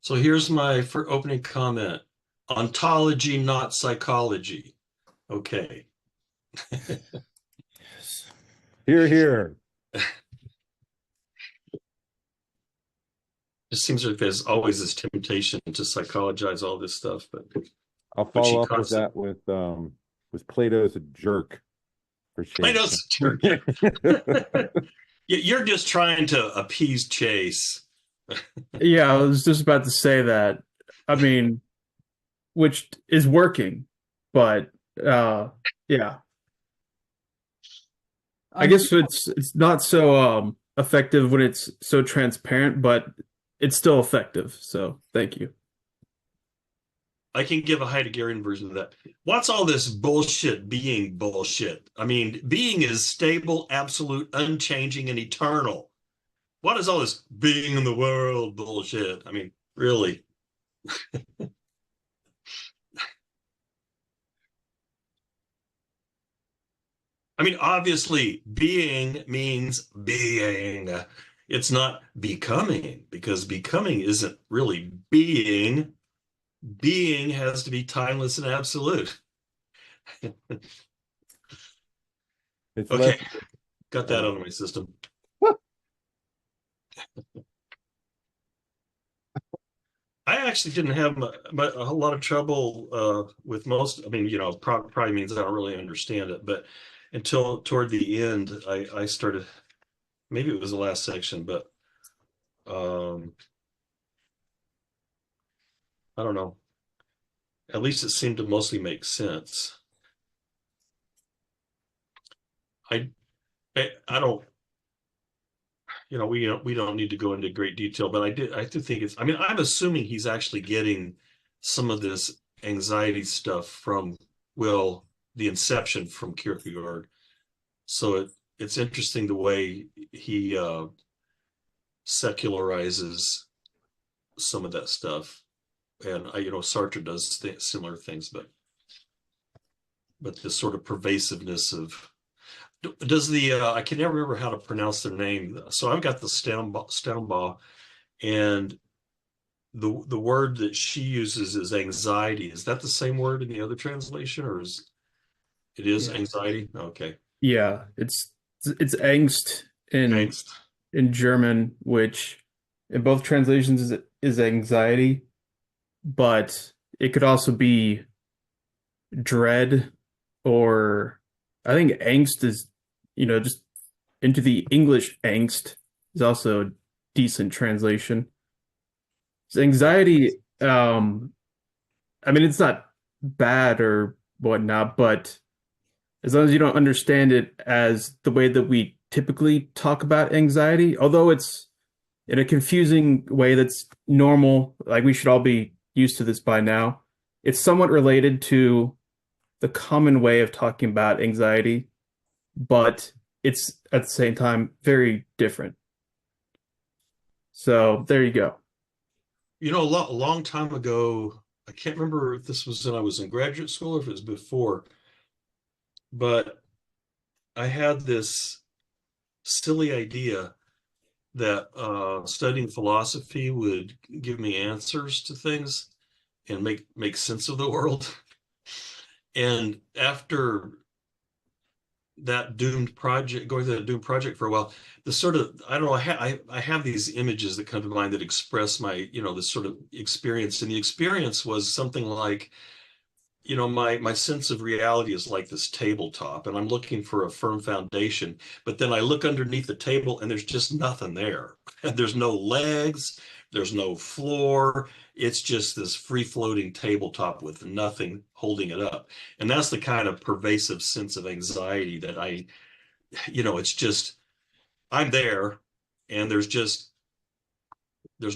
So here's my for opening comment. Ontology, not psychology. Okay. Yes. Here, here. It seems like there's always this temptation to psychologize all this stuff, but I'll which he follow up with constantly that with Plato's a jerk for shame. Plato's a jerk. You're just trying to appease Chase. Yeah, I was just about to say that. I mean, which is working, but yeah. I guess it's not so effective when it's so transparent, but it's still effective. So thank you. I can give a Heideggerian version of that. What's all this bullshit being bullshit? I mean, being is stable, absolute, unchanging, and eternal. What is all this being in the world bullshit? I mean, really. I mean, obviously, being means being. It's not becoming, because becoming isn't really being. Being has to be timeless and absolute. It's less. Okay, got that out of my system. I actually didn't have a whole lot of trouble with most. I mean, probably means I don't really understand it, but until toward the end, I started. Maybe it was the last section, but um, I don't know. At least it seemed to mostly make sense. I I don't. We don't need to go into great detail, but I do think it's. I mean, I'm assuming he's actually getting some of this anxiety stuff from Will, the Inception from Kierkegaard. So it's interesting the way he secularizes some of that stuff, and Sartre does similar things, but this sort of pervasiveness of does the I can never remember how to pronounce their name. So I've got the Stenbaugh, and the word that she uses is anxiety. Is that the same word in the other translation, or is it is Yeah. anxiety? Okay, Yeah, it's angst thanks. in German, which in both translations is anxiety, but it could also be dread, or I think angst is, just into the English angst is also a decent translation. So anxiety, I mean, it's not bad or whatnot, but as long as you don't understand it as the way that we typically talk about anxiety, although it's in a confusing way that's normal, like we should all be used to this by now, it's somewhat related to the common way of talking about anxiety, but it's at the same time very different. So there you go. A long time ago, I can't remember if this was when I was in graduate school or if it was before, but I had this silly idea that studying philosophy would give me answers to things and make sense of the world. And after that doomed project, going through that doomed project for a while, the sort of I don't know, I have these images that come to mind that express my this sort of experience, and the experience was something like my sense of reality is like this tabletop, and I'm looking for a firm foundation, but then I look underneath the table and there's just nothing there. There's no legs, there's no floor. It's just this free floating tabletop with nothing holding it up. And that's the kind of pervasive sense of anxiety that it's just I'm there, and there's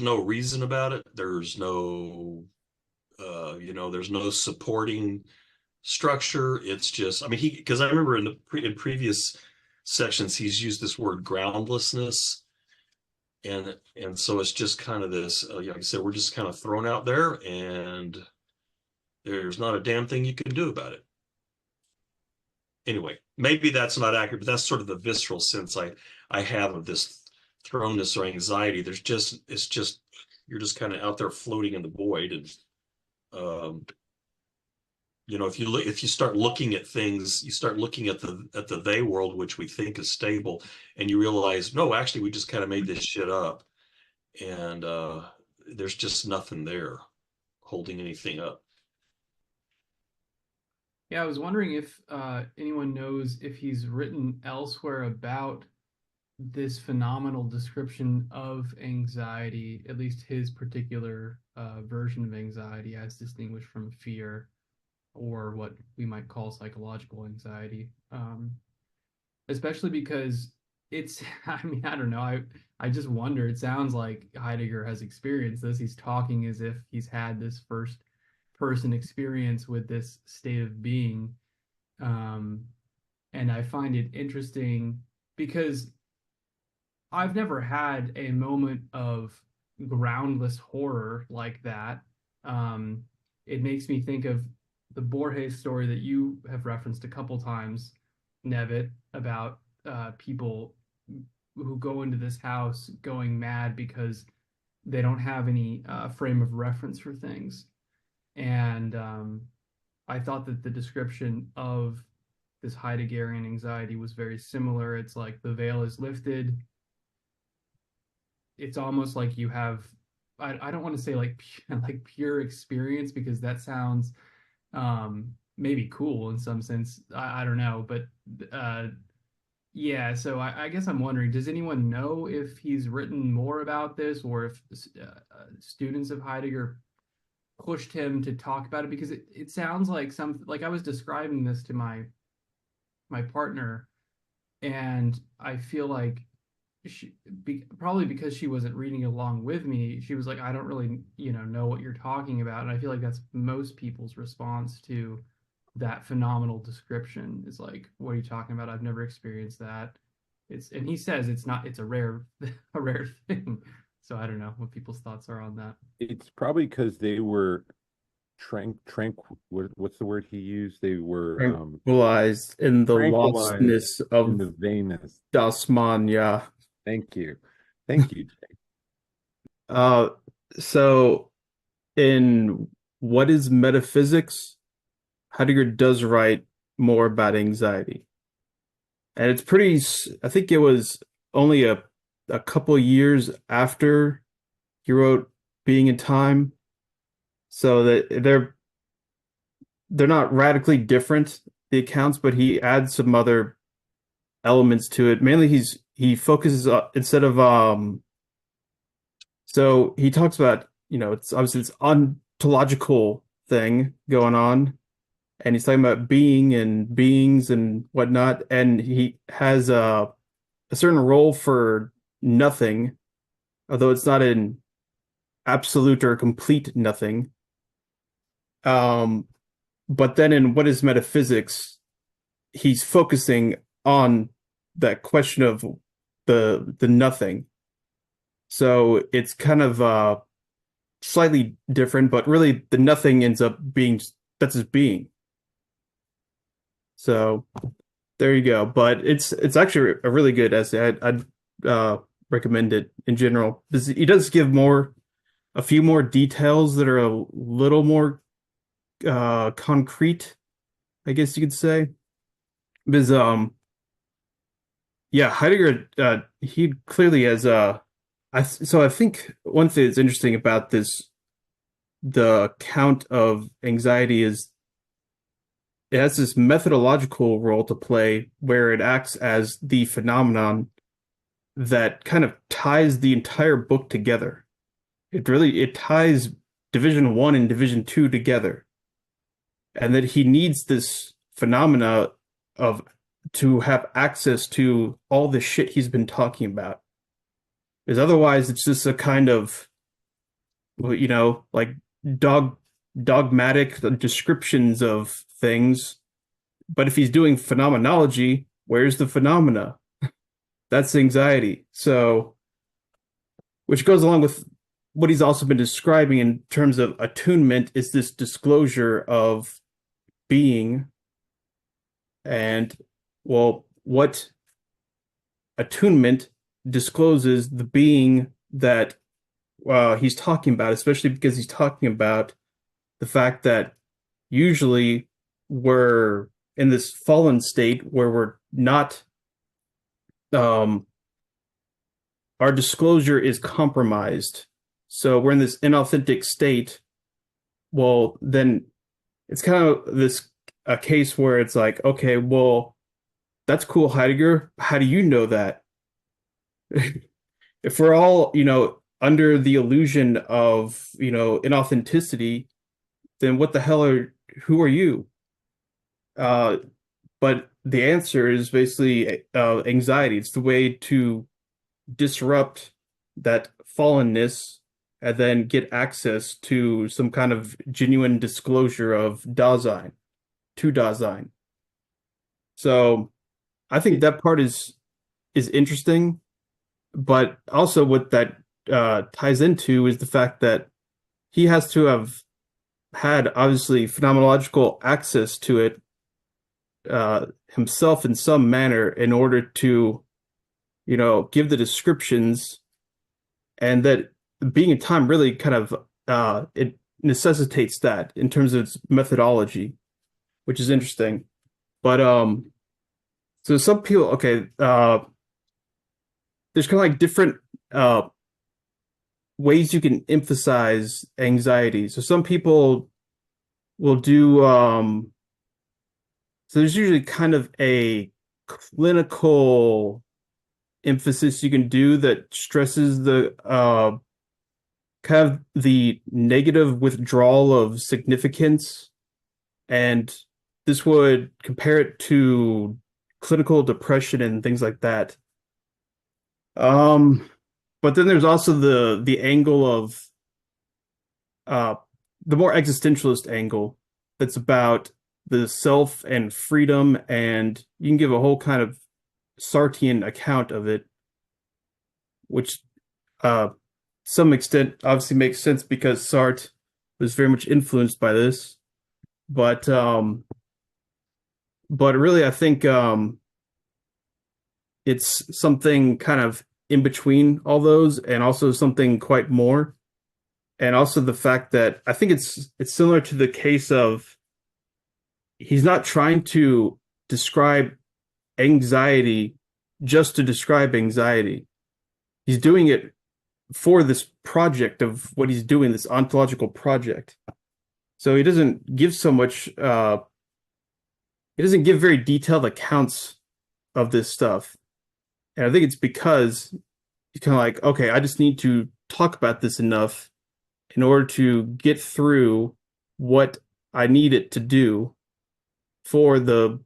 no reason about it. There's no supporting structure. It's just, I mean, because I remember in previous sections, he's used this word groundlessness. And so it's just kind of this, like I said, we're just kind of thrown out there, and there's not a damn thing you can do about it. Anyway, maybe that's not accurate, but that's sort of the visceral sense I have of this thrownness or anxiety. It's just, You're just kind of out there floating in the void. And um, if you start looking at things, you start looking at the they world, which we think is stable, and you realize, no, actually, we just kind of made this shit up, and there's just nothing there holding anything up. Yeah, I was wondering if anyone knows if he's written elsewhere about this phenomenal description of anxiety, at least his particular version of anxiety as distinguished from fear or what we might call psychological anxiety. Especially because it's, I mean, I don't know. I just wonder. It sounds like Heidegger has experienced this. He's talking as if he's had this first person experience with this state of being. Um, and I find it interesting because I've never had a moment of groundless horror like that. Um, it makes me think of the Borges story that you have referenced a couple times, Nevitt, about people who go into this house going mad because they don't have any frame of reference for things. And I thought that the description of this Heideggerian anxiety was very similar. It's like the veil is lifted. It's almost like you have, I don't want to say like like pure experience because that sounds maybe cool in some sense. I don't know, but yeah. So I guess I'm wondering, does anyone know if he's written more about this, or if students of Heidegger pushed him to talk about it? Because it sounds like like I was describing this to my partner, and I feel like probably because she wasn't reading along with me, she was like, I don't really, know what you're talking about. And I feel like that's most people's response to that phenomenal description is like, what are you talking about? I've never experienced that. And he says it's a rare, a rare thing. So I don't know what people's thoughts are on that. It's probably because they were what's the word he used? They were Tranquilized in the tranquilized lostness in of the vainness. Das Man, yeah. Thank you. Thank you. Uh, so in What is Metaphysics, Heidegger does write more about anxiety. And it's I think it was only a couple years after he wrote Being in Time. So that they're not radically different, the accounts, but he adds some other elements to it. Mainly he focuses instead of so he talks about, it's obviously this ontological thing going on, and he's talking about being and beings and whatnot, and he has a certain role for nothing, although it's not an absolute or complete nothing. But then in What is Metaphysics, he's focusing on that question of the nothing. So it's kind of slightly different, but really the nothing ends up being that's his being. So there you go. But it's actually a really good essay. I'd recommend it in general. He does give a few more details that are a little more concrete, I guess you could say. Because yeah, Heidegger he clearly has so I think one thing that's interesting about the count of anxiety is it has this methodological role to play where it acts as the phenomenon that kind of ties the entire book together. It ties Division 1 and Division 2 together. And that he needs this phenomena of to have access to all the shit he's been talking about. Because otherwise it's just a kind of like dogmatic descriptions of things. But if he's doing phenomenology, where's the phenomena? That's anxiety. So, which goes along with what he's also been describing in terms of attunement is this disclosure of being. And, well, what attunement discloses the being that he's talking about, especially because he's talking about the fact that usually we're in this fallen state where we're not, um, our disclosure is compromised. So we're in this inauthentic state. Well, then it's kind of this a case where it's like, okay, well, that's cool, Heidegger. How do you know that? If we're all, under the illusion of, inauthenticity, then what the hell who are you? Uh, but the answer is basically anxiety. It's the way to disrupt that fallenness and then get access to some kind of genuine disclosure of Dasein, to Dasein. So I think that part is interesting, but also what that ties into is the fact that he has to have had obviously phenomenological access to it himself in some manner in order to, give the descriptions, and that being in time really kind of it necessitates that in terms of its methodology, which is interesting. But so some people, okay, there's kind of like different ways you can emphasize anxiety. So some people will do so there's usually kind of a clinical emphasis you can do that stresses the kind of the negative withdrawal of significance, and this would compare it to clinical depression and things like that. Um, but then there's also the angle of uh the more existentialist angle that's about the self and freedom, and you can give a whole kind of Sartrean account of it, which some extent obviously makes sense because Sartre was very much influenced by this. But really I think it's something kind of in between all those, and also something quite more. And also the fact that I think it's similar to the case of he's not trying to describe anxiety just to describe anxiety. He's doing it for this project of what he's doing, this ontological project. So he doesn't give so much he doesn't give very detailed accounts of this stuff. And I think it's because he's kind of like, okay, I just need to talk about this enough in order to get through what I need it to do for the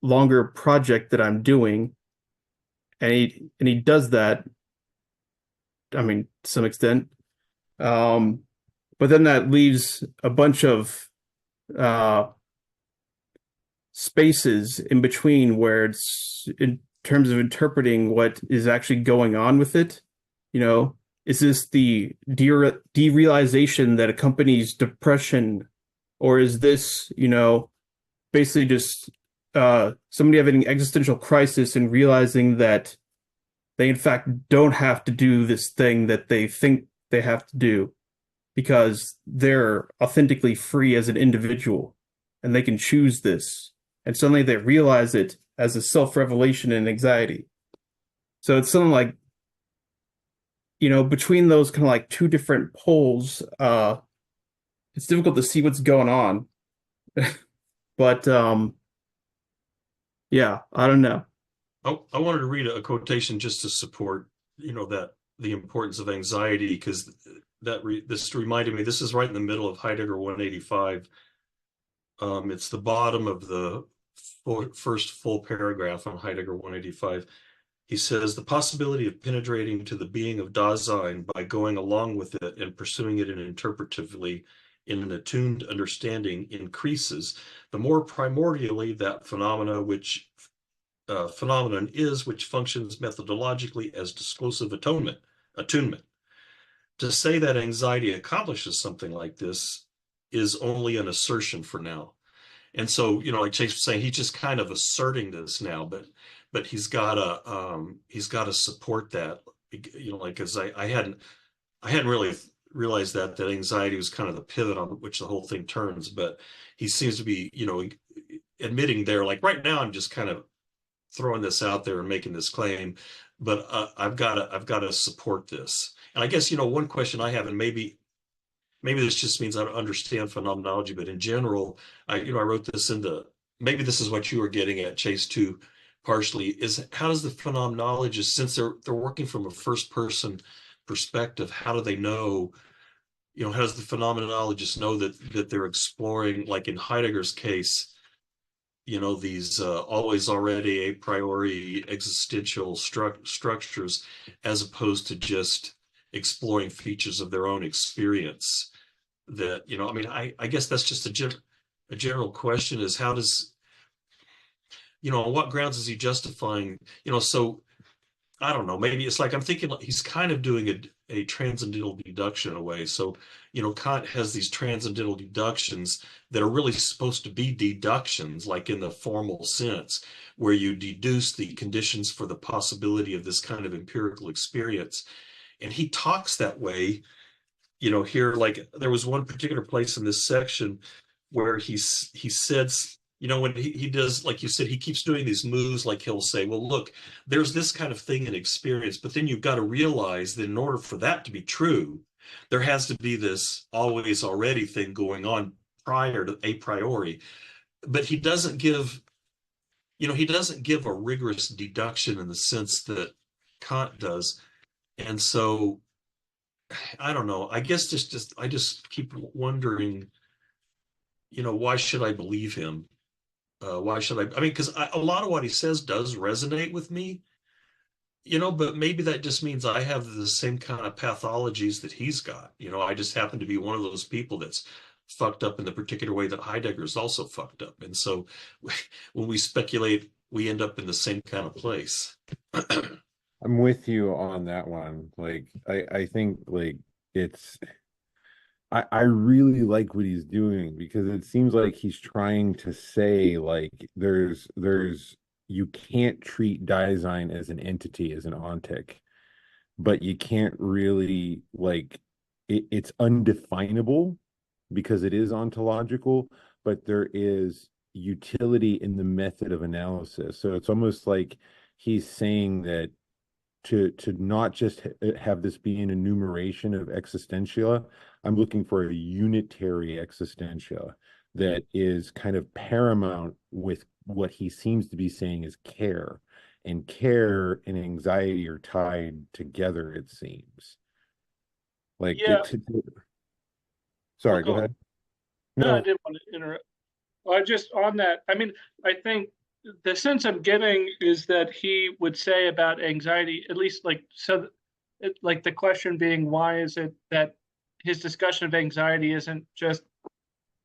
longer project that I'm doing. And he does that, I mean, to some extent. But then that leaves a bunch of spaces in between where it's in terms of interpreting what is actually going on with it. Is this the derealization that accompanies depression, or is this, basically just somebody having an existential crisis and realizing that they in fact don't have to do this thing that they think they have to do because they're authentically free as an individual and they can choose this. And suddenly they realize it as a self-revelation and anxiety. So it's something like, between those kind of like two different poles, it's difficult to see what's going on. But yeah, I don't know. I wanted to read a quotation just to support, that the importance of anxiety, because this reminded me, this is right in the middle of Heidegger 185. It's the bottom of the first full paragraph on Heidegger 185. He says, the possibility of penetrating to the being of Dasein by going along with it and pursuing it interpretively in an attuned understanding increases, the more primordially that phenomenon which functions methodologically as disclosive attunement. To say that anxiety accomplishes something like this is only an assertion for now. And so, like Chase was saying, he's just kind of asserting this now, but he's gotta support that, like, because I hadn't I hadn't really realized that anxiety was kind of the pivot on which the whole thing turns, but he seems to be, admitting there, like right now, I'm just kind of throwing this out there and making this claim, but I've got to support this. And I guess, one question I have, and maybe this just means I don't understand phenomenology, but in general, I wrote this in maybe this is what you were getting at, Chase, too, partially, is how does the phenomenologist, since they're working from a first person perspective, how do they know, how does the phenomenologist know that they're exploring, like in Heidegger's case, these always already a priori existential structures, as opposed to just exploring features of their own experience that, I mean, I guess that's just a general question, is how does, on what grounds is he justifying, so I don't know, maybe it's like I'm thinking like he's kind of doing a transcendental deduction in a way. So, Kant has these transcendental deductions that are really supposed to be deductions, like in the formal sense, where you deduce the conditions for the possibility of this kind of empirical experience. And he talks that way, here, like there was one particular place in this section where he says, when he does, like you said, he keeps doing these moves, like he'll say, well, look, there's this kind of thing in experience, but then you've got to realize that in order for that to be true, there has to be this always already thing going on prior to a priori. But he doesn't give a rigorous deduction in the sense that Kant does. And so I don't know. I guess just I just keep wondering, why should I believe him? Why should I? I mean, because a lot of what he says does resonate with me, but maybe that just means I have the same kind of pathologies that he's got. I just happen to be one of those people that's fucked up in the particular way that Heidegger is also fucked up. And so when we speculate, we end up in the same kind of place. I'm with you on that one. Like, I think like it's I really like what he's doing because it seems like he's trying to say like there's you can't treat Dasein as an entity, as an ontic, but you can't really like it's undefinable because it is ontological, but there is utility in the method of analysis. So it's almost like he's saying that to not just have this be an enumeration of existentia, I'm looking for a unitary existentia that is kind of paramount with what he seems to be saying is care. And care and anxiety are tied together, it seems. Like, Yeah. Sorry, Go go ahead. No, I No, didn't want to interrupt. Well, I just on that. I mean, I think the sense I'm getting is that he would say about anxiety, at least like so, like the question being, why is it that his discussion of anxiety isn't just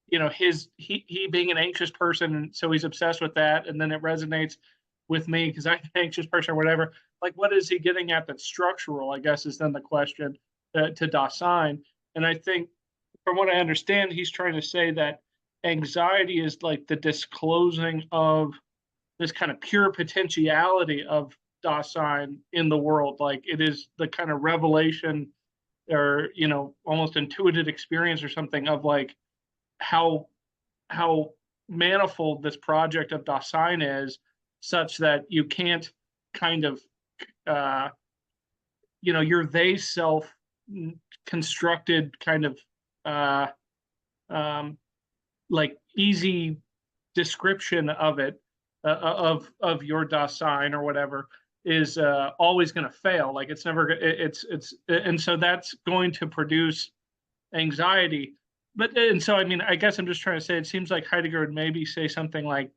he being an anxious person, and so he's obsessed with that, and then it resonates with me because I'm an anxious person or whatever. Like, what is he getting at that's structural? I guess is then the question to Dasein. And I think, from what I understand, he's trying to say that anxiety is like the disclosing of this kind of pure potentiality of Dasein in the world. Like it is the kind of revelation or almost intuitive experience or something of like how how manifold this project of Dasein is, such that you can't kind of uh, your they self constructed kind of uh, um, like easy description of it of your Dasein or whatever is always going to fail. Like it's never it's and so that's going to produce anxiety. But and so I mean I guess I'm just trying to say it seems like Heidegger would maybe say something like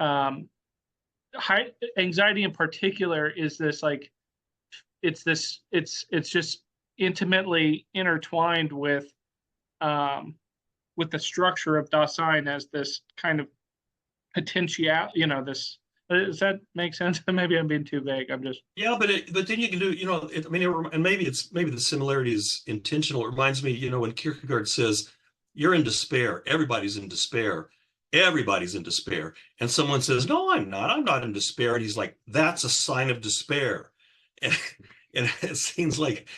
um, anxiety in particular is this like it's just intimately intertwined with the structure of Dasein as this kind of potential, this. Does that make sense? Maybe I'm being too vague. I'm just. Yeah, but then you can do, I mean, and maybe the similarity is intentional. It reminds me, when Kierkegaard says, "You're in despair. Everybody's in despair. Everybody's in despair." And someone says, "No, I'm not. I'm not in despair." And he's like, "That's a sign of despair." And, and it seems like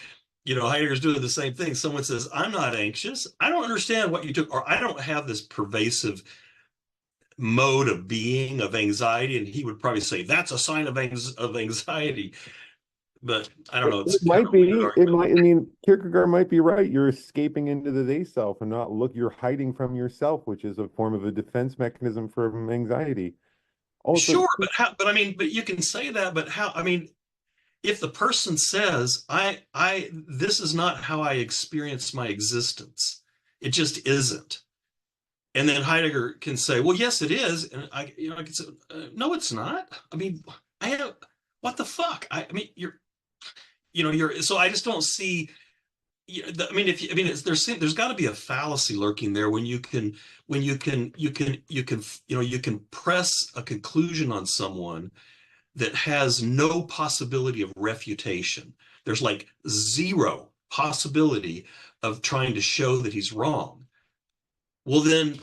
Heidegger's doing the same thing. Someone says, I'm not anxious. I don't understand what you took, or I don't have this pervasive mode of being of anxiety. And he would probably say, that's a sign of anxiety. But I don't know. It's It kind might of a weird be. It argument. might. I mean, Kierkegaard might be right. You're escaping into the they self and not look. You're hiding from yourself, which is a form of a defense mechanism for anxiety. Also, Sure, but you can say that, but how, if the person says, this is not how I experience my existence, it just isn't. And then Heidegger can say, well, yes, it is. And I can say, no, it's not. I have, what the fuck? So I just don't see, there's got to be a fallacy lurking there when you can press a conclusion on someone that has no possibility of refutation. There's like zero possibility of trying to show that he's wrong. Well, then,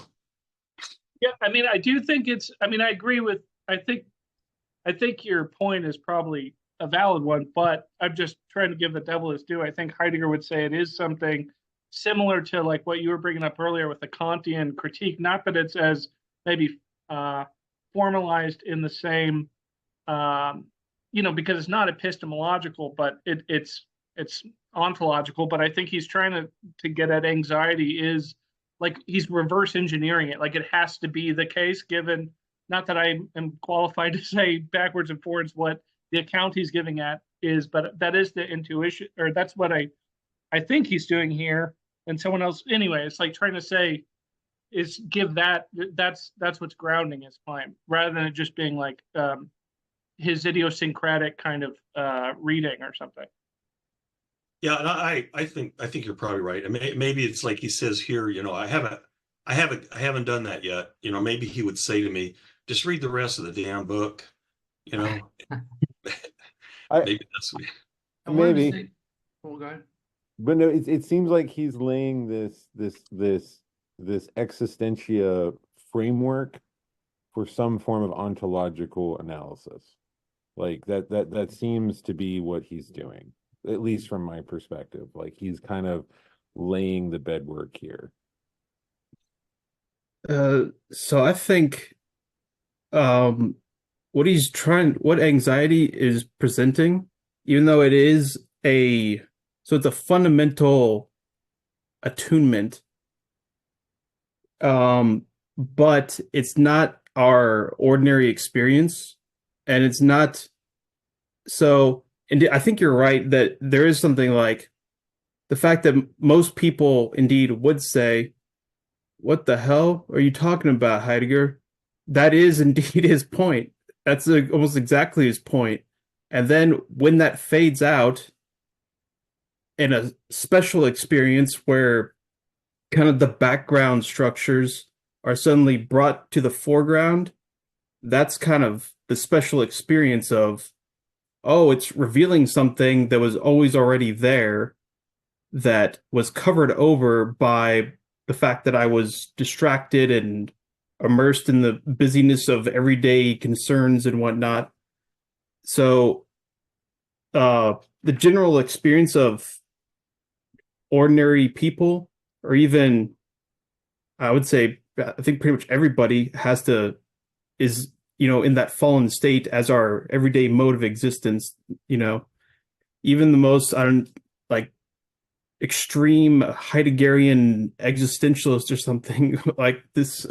Yeah, I do think I agree with. I think your point is probably a valid one, but I'm just trying to give the devil his due. I think Heidegger would say it is something similar to like what you were bringing up earlier with the Kantian critique. Not that it's as maybe formalized in the same, because it's not epistemological, but it's ontological. But I think he's trying to get at anxiety is like he's reverse engineering it. Like it has to be the case given, not that I am qualified to say backwards and forwards what the account he's giving at is, but that is the intuition, or that's what I think he's doing here. And someone else, anyway, it's like trying to say is give that's what's grounding his claim, rather than it just being like his idiosyncratic kind of reading or something. yeah, and I think you're probably right. Maybe it's like he says here, I haven't done that yet. Maybe he would say to me, just read the rest of the damn book. You know, I maybe that's what. I wanted to maybe, say, oh, go ahead. but no, it seems like he's laying this existentia framework for some form of ontological analysis. Like that seems to be what he's doing, at least from my perspective. Like he's kind of laying the bedwork here. So I think um what anxiety is presenting, even though it is it's a fundamental attunement, but it's not our ordinary experience, and it's not so. And I think you're right that there is something like the fact that most people indeed would say, "What the hell are you talking about, Heidegger?" That is indeed his point. That's almost exactly his point. And then when that fades out in a special experience where kind of the background structures are suddenly brought to the foreground, that's kind of the special experience of, oh, it's revealing something that was always already there that was covered over by the fact that I was distracted and immersed in the busyness of everyday concerns and whatnot. So, the general experience of ordinary people, or even I would say, I think pretty much everybody is, in that fallen state as our everyday mode of existence, even the most, I don't like extreme Heideggerian existentialist or something like this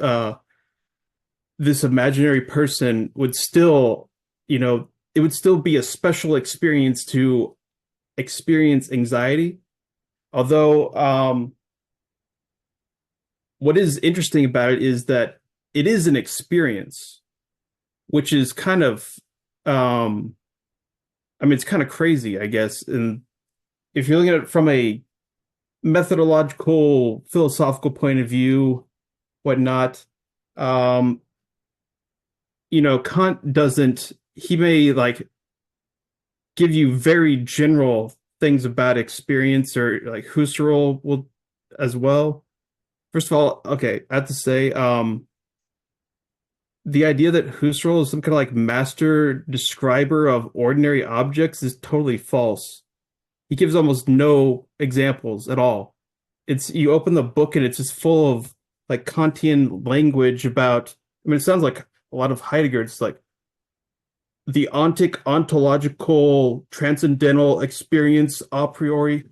imaginary person would still, it would still be a special experience to experience anxiety. Although, what is interesting about it is that it is an experience, which is kind of, it's kind of crazy, I guess. And if you're looking at it from a methodological, philosophical point of view, whatnot, Kant doesn't, he may like give you very general things about experience, or like Husserl will as well. First of all, okay, I have to say, the idea that Husserl is some kind of like master describer of ordinary objects is totally false. he gives almost no examples at all. It's you open the book and it's just full of like Kantian language about, I mean, it sounds like a lot of Heidegger. It's like the ontic ontological transcendental experience a priori.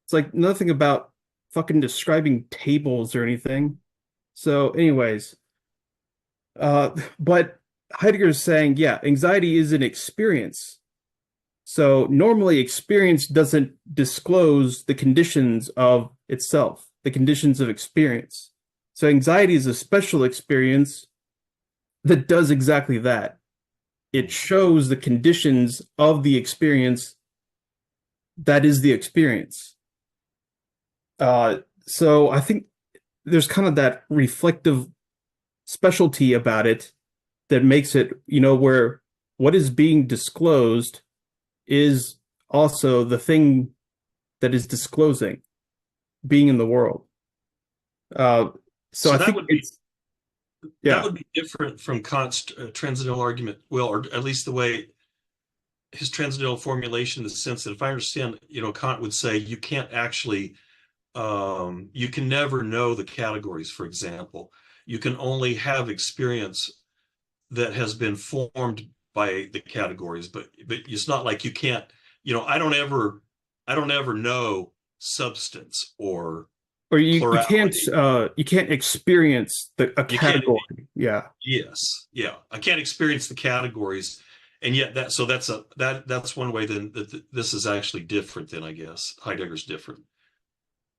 It's like nothing about fucking describing tables or anything. So, anyways, but Heidegger is saying, yeah, anxiety is an experience. So normally experience doesn't disclose the conditions of itself, the conditions of experience. So anxiety is a special experience that does exactly that. It shows the conditions of the experience that is the experience. So I think there's kind of that reflective specialty about it that makes it, where what is being disclosed is also the thing that is disclosing being in the world. So So I that think would be it's, that yeah. would be different from Kant's transcendental argument, well, or at least the way his transcendental formulation, in the sense that if I understand, Kant would say you can't actually, you can never know the categories, for example. You can only have experience that has been formed by the categories, but it's not like you can't, I don't ever know substance or Or plurality. you can't experience a You can't, category. Yeah. yes, yeah. I can't experience the categories. And yet that's one way then that this is actually different than, I guess, Heidegger's different.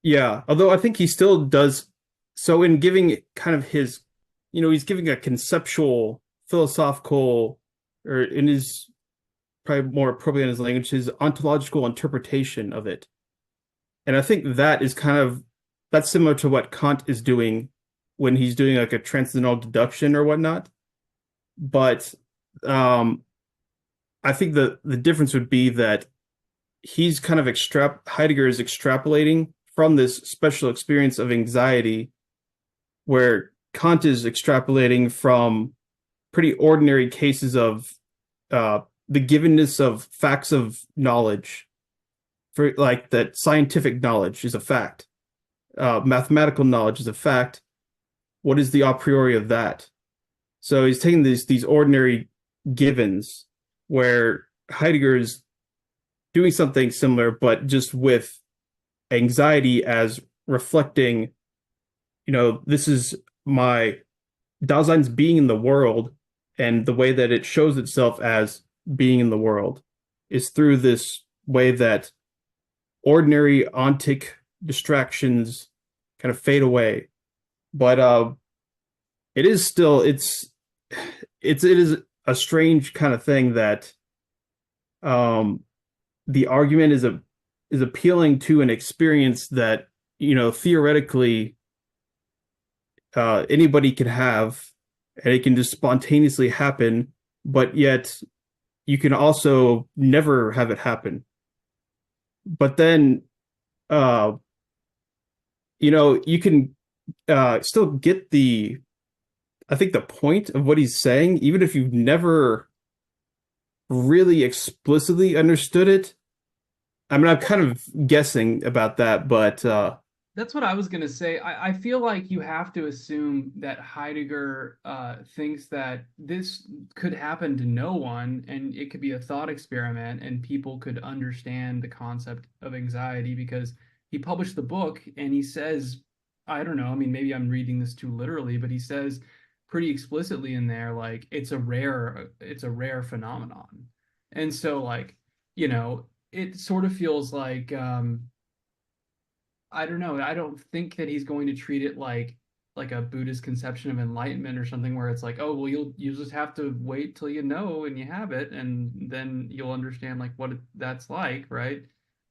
Yeah. Although I think he still does so in giving kind of his, he's giving a conceptual, philosophical, or in his probably more appropriate in his language, his ontological interpretation of it. And I think that is that's similar to what Kant is doing when he's doing like a transcendental deduction or whatnot. But um, I think the difference would be that he's kind of Heidegger is extrapolating from this special experience of anxiety, where Kant is extrapolating from pretty ordinary cases of the givenness of facts of knowledge, for like that scientific knowledge is a fact, mathematical knowledge is a fact. What is the a priori of that? So he's taking these ordinary givens, where Heidegger is doing something similar, but just with anxiety as reflecting, this is my Dasein's being in the world, and the way that it shows itself as being in the world is through this way that ordinary ontic distractions kind of fade away. But it is still it is a strange kind of thing that um the argument is appealing to an experience that theoretically anybody can have, and it can just spontaneously happen, but yet you can also never have it happen. But then uh you can still get I think the point of what he's saying, even if you've never really explicitly understood it. I mean, I'm kind of guessing about that, but That's what I was gonna say. I feel like you have to assume that Heidegger thinks that this could happen to no one, and it could be a thought experiment, and people could understand the concept of anxiety because he published the book and he says, I don't know, I mean, maybe I'm reading this too literally, but he says pretty explicitly in there, like it's a rare phenomenon. And so like, it sort of feels like I don't know. I don't think that he's going to treat it like a Buddhist conception of enlightenment or something where it's like, oh, well, you'll just have to wait till you know and you have it, and then you'll understand like that's like, right?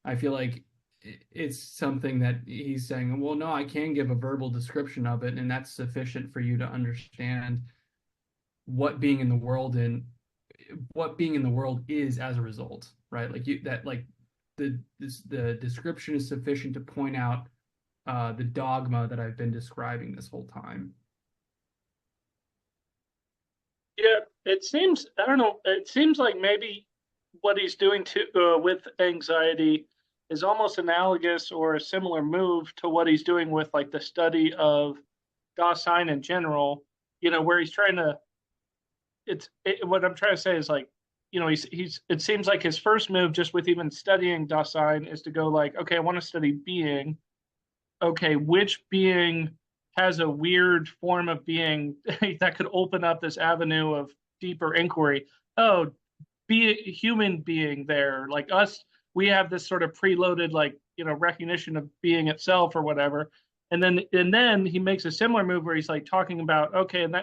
I feel like it's something that he's saying, well, no, I can give a verbal description of it, and that's sufficient for you to understand what being in the world and what being in the world is as a result, right? Like the description is sufficient to point out the dogma that I've been describing this whole time. Yeah, it seems, I don't know, it seems like maybe what he's doing to with anxiety is almost analogous or a similar move to what he's doing with like the study of Dasein in general, where he's trying to, what I'm trying to say is like, it seems like his first move just with even studying Dasein is to go like, okay, I want to study being. Okay, which being has a weird form of being that could open up this avenue of deeper inquiry? Oh, be a human being there, like us, we have this sort of preloaded like recognition of being itself or whatever, and then he makes a similar move where he's like talking about, okay, and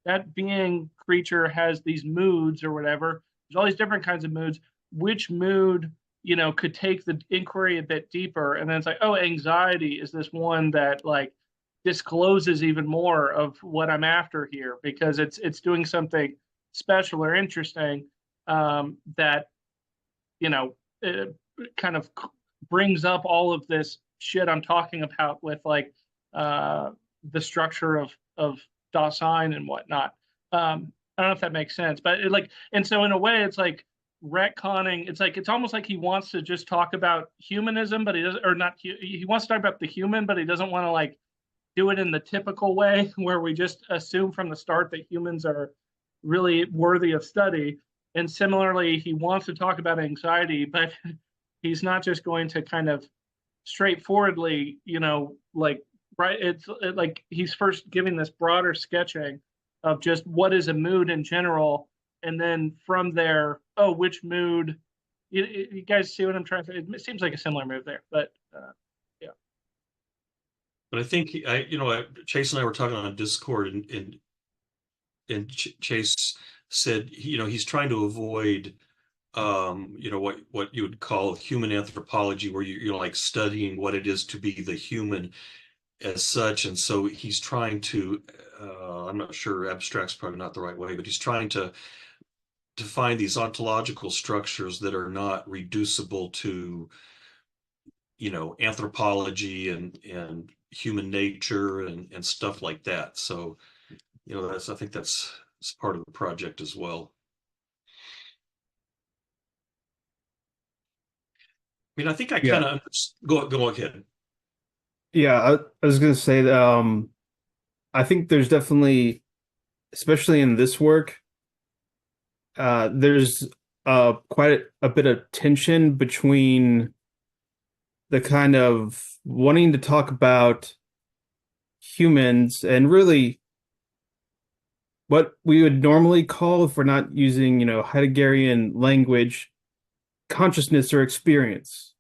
that being creature has these moods or whatever. There's all these different kinds of moods. Which mood could take the inquiry a bit deeper? And then it's like, oh, anxiety is this one that like discloses even more of what I'm after here, because it's doing something special or interesting, that kind of brings up all of this shit I'm talking about with like the structure of Dasein and whatnot. I don't know if that makes sense, but and so in a way, it's like retconning. It's almost like he wants to just talk about humanism, but he doesn't, or not. He wants to talk about the human, but he doesn't want to like do it in the typical way where we just assume from the start that humans are really worthy of study. And similarly, he wants to talk about anxiety, but he's not just going to kind of straightforwardly, like, right. Like he's first giving this broader sketching of just what is a mood in general. And then from there, oh, which mood? You guys see what I'm trying to say? It seems like a similar move there, but yeah. But I think Chase and I were talking on Discord, and Chase said, he's trying to avoid, what you would call human anthropology, where you're like studying what it is to be the human as such. And so he's trying to, I'm not sure, abstract's probably not the right way, but he's trying to find these ontological structures that are not reducible to, anthropology and human nature and stuff like that. So, I think that's part of the project as well. I mean, I think I Yeah. kind of go ahead. Yeah, I was gonna say that I think there's definitely, especially in this work, there's quite a bit of tension between the kind of wanting to talk about humans and really what we would normally call, if we're not using, Heideggerian language, consciousness or experience.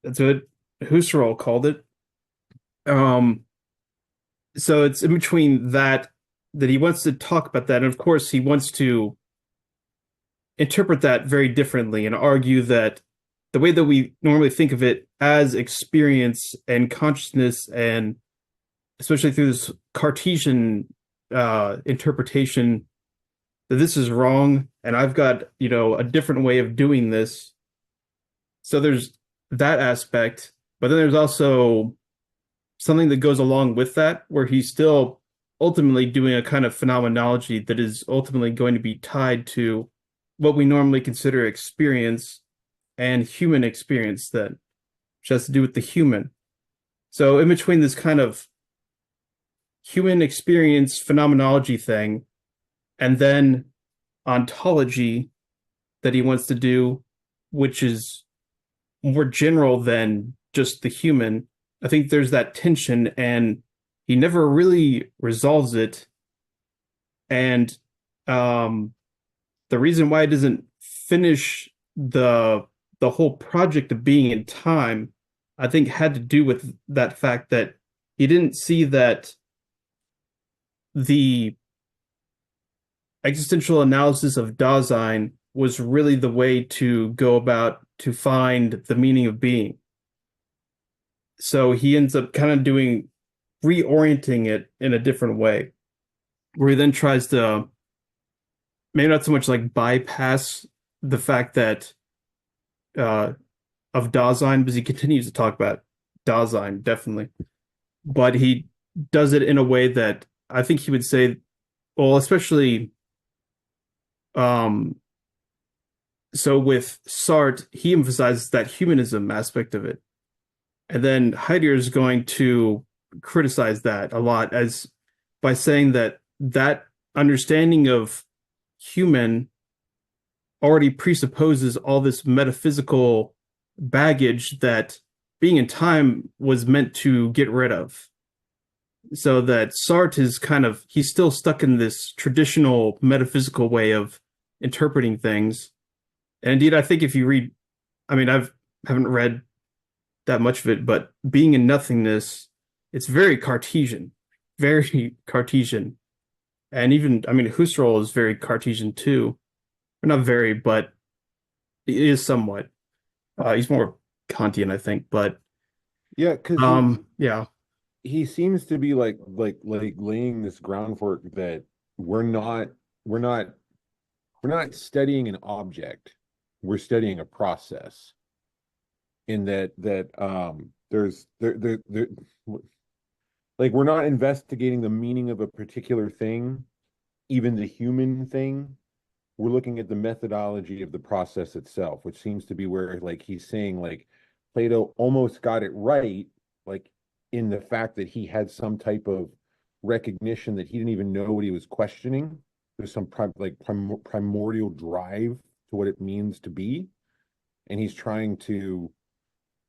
That's what Husserl called it. So it's in between that he wants to talk about that, and of course he wants to interpret that very differently and argue that the way that we normally think of it as experience and consciousness, and especially through this Cartesian interpretation, that this is wrong, and I've got a different way of doing this. So there's that aspect, but then there's also something that goes along with that, where he's still ultimately doing a kind of phenomenology that is ultimately going to be tied to what we normally consider experience and human experience, that which has to do with the human. So in between this kind of human experience phenomenology thing and then ontology that he wants to do, which is more general than just the human, I think there's that tension, and he never really resolves it. And the reason why it doesn't finish the whole project of being in time, I think, had to do with that fact that he didn't see that the existential analysis of Dasein was really the way to go about to find the meaning of being. So he ends up kind of reorienting it in a different way, where he then tries to maybe not so much like bypass the fact that of Dasein, because he continues to talk about Dasein, definitely, but he does it in a way that I think he would say, well, especially So with Sartre, he emphasizes that humanism aspect of it. And then Heidegger is going to criticize that a lot as by saying that that understanding of human already presupposes all this metaphysical baggage that being in time was meant to get rid of. So that Sartre is he's still stuck in this traditional metaphysical way of interpreting things. And indeed, I think if you read, I mean, haven't read that much of it, but being in nothingness, it's very Cartesian, very Cartesian. And even, I mean, Husserl is very Cartesian too. Or not very, but he is somewhat. He's more Kantian, I think. But Yeah, because yeah, he seems to be like laying this groundwork that we're not we're not we're not studying an object, we're studying a process. In that there's there like we're not investigating the meaning of a particular thing, even the human thing. We're looking at the methodology of the process itself, which seems to be where like he's saying like Plato almost got it right, like in the fact that he had some type of recognition that he didn't even know what he was questioning. There's some primordial drive to what it means to be, and he's trying to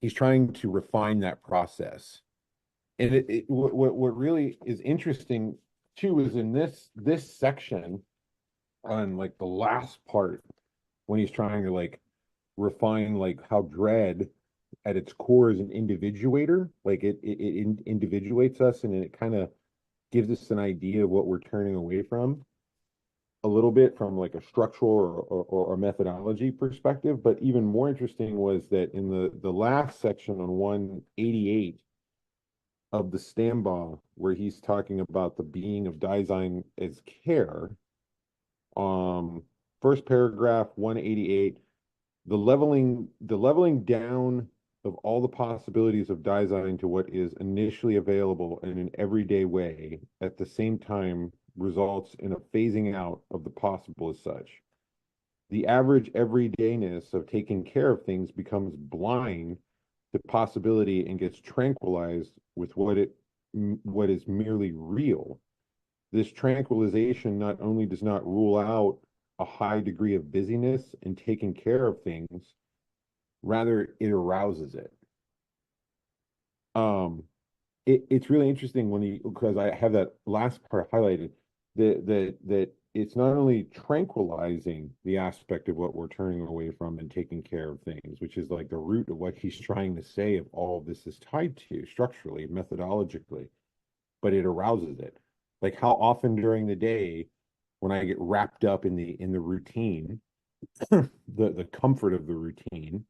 refine that process. And what really is interesting too is in this section on like the last part when he's trying to like refine like how dread at its core is an individuator, like it individuates us, and it kind of gives us an idea of what we're turning away from a little bit from like a structural or a methodology perspective. But even more interesting was that in the last section on 188 of the Stambau, where he's talking about the being of Dasein as care, first paragraph 188, the leveling down of all the possibilities of Dasein to what is initially available in an everyday way at the same time results in a phasing out of the possible as such. The average everydayness of taking care of things becomes blind to possibility and gets tranquilized with what is merely real. This tranquilization not only does not rule out a high degree of busyness in taking care of things, rather it arouses it. It's really interesting because I have that last part highlighted, that it's not only tranquilizing the aspect of what we're turning away from and taking care of things, which is like the root of what he's trying to say of all of this is tied to structurally, methodologically, but it arouses it. Like how often during the day when I get wrapped up in the routine, the comfort of the routine,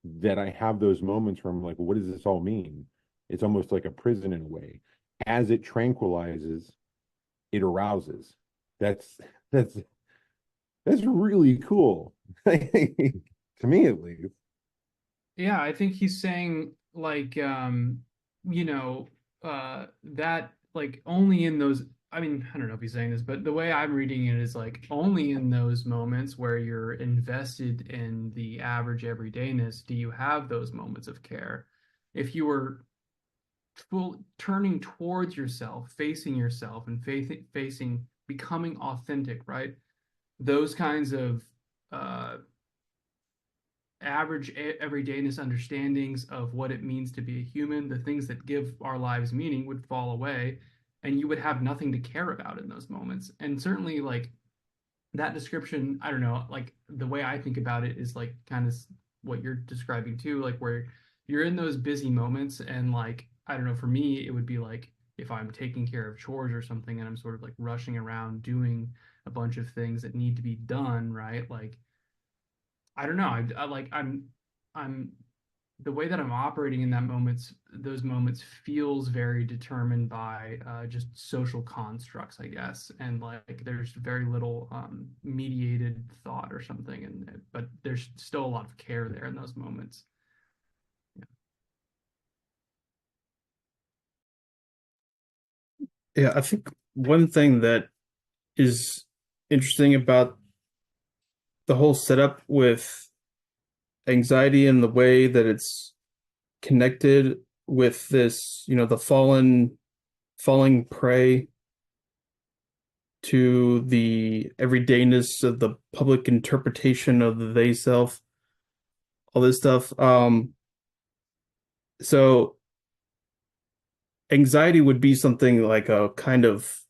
that I have those moments where I'm like, what does this all mean? It's almost like a prison in a way. As it tranquilizes, it arouses. That's that's that's really cool. To me at least. Yeah, I think he's saying like that like only in those, I mean, I don't know if he's saying this, but the way I'm reading it is like only in those moments where you're invested in the average everydayness do you have those moments of care. If you were turning towards yourself and facing becoming authentic, right? Those kinds of uh average everydayness understandings of what it means to be a human, the things that give our lives meaning would fall away, and you would have nothing to care about in those moments. And certainly, like that description, I don't know, like the way I think about it is like kind of what you're describing too, like where you're in those busy moments, and like, I don't know, for me, it would be like if I'm taking care of chores or something and I'm sort of like rushing around doing a bunch of things that need to be done, right? Like I don't know. I like I'm the way that I'm operating in those moments feels very determined by just social constructs, I guess, and like there's very little mediated thought or something, and but there's still a lot of care there in those moments. yeah. I think one thing that is interesting about the whole setup with anxiety and the way that it's connected with this, the falling prey to the everydayness of the public interpretation of the they self, all this stuff. So anxiety would be something like a kind of,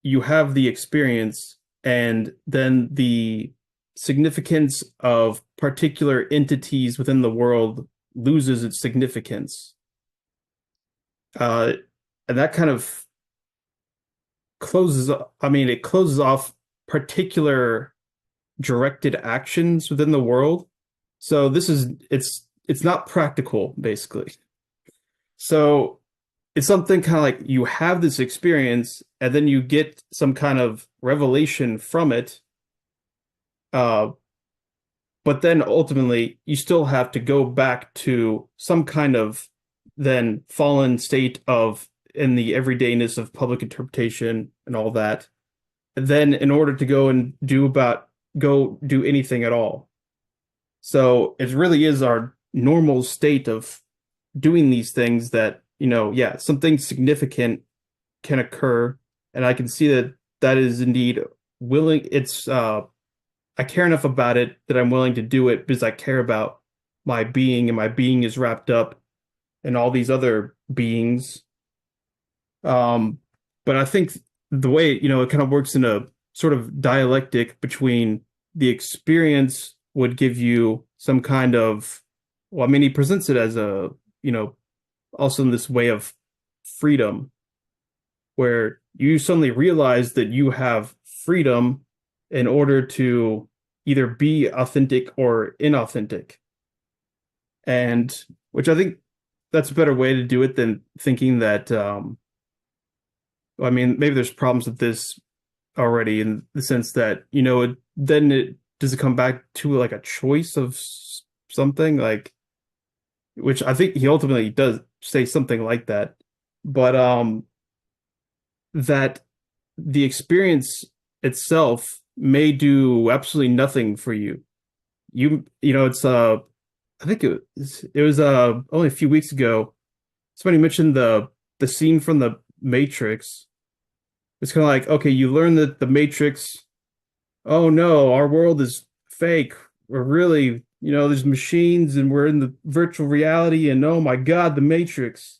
you have the experience and then the significance of particular entities within the world loses its significance. And that kind of it closes off particular directed actions within the world. So it's not practical, basically. So it's something kind of like you have this experience and then you get some kind of revelation from it. But then ultimately you still have to go back to some kind of then fallen state of in the everydayness of public interpretation and all that. And then in order to go do anything at all. So it really is our normal state of doing these things that, something significant can occur. And I can see that is indeed willing. I care enough about it that I'm willing to do it because I care about my being, and my being is wrapped up in all these other beings. But I think the way, it kind of works in a sort of dialectic between the experience would give you some kind of, he presents it as a, also in this way of freedom, where you suddenly realize that you have freedom in order to either be authentic or inauthentic. And which I think that's a better way to do it than thinking that, maybe there's problems with this already in the sense that, does it come back to like a choice of something, like, which I think he ultimately does say something like that, but that the experience itself may do absolutely nothing for you. It's I think it was only a few weeks ago somebody mentioned the scene from the Matrix. It's kind of like, okay, you learn that the Matrix, oh no, our world is fake. We're really, there's machines and we're in the virtual reality, and oh my God, the Matrix.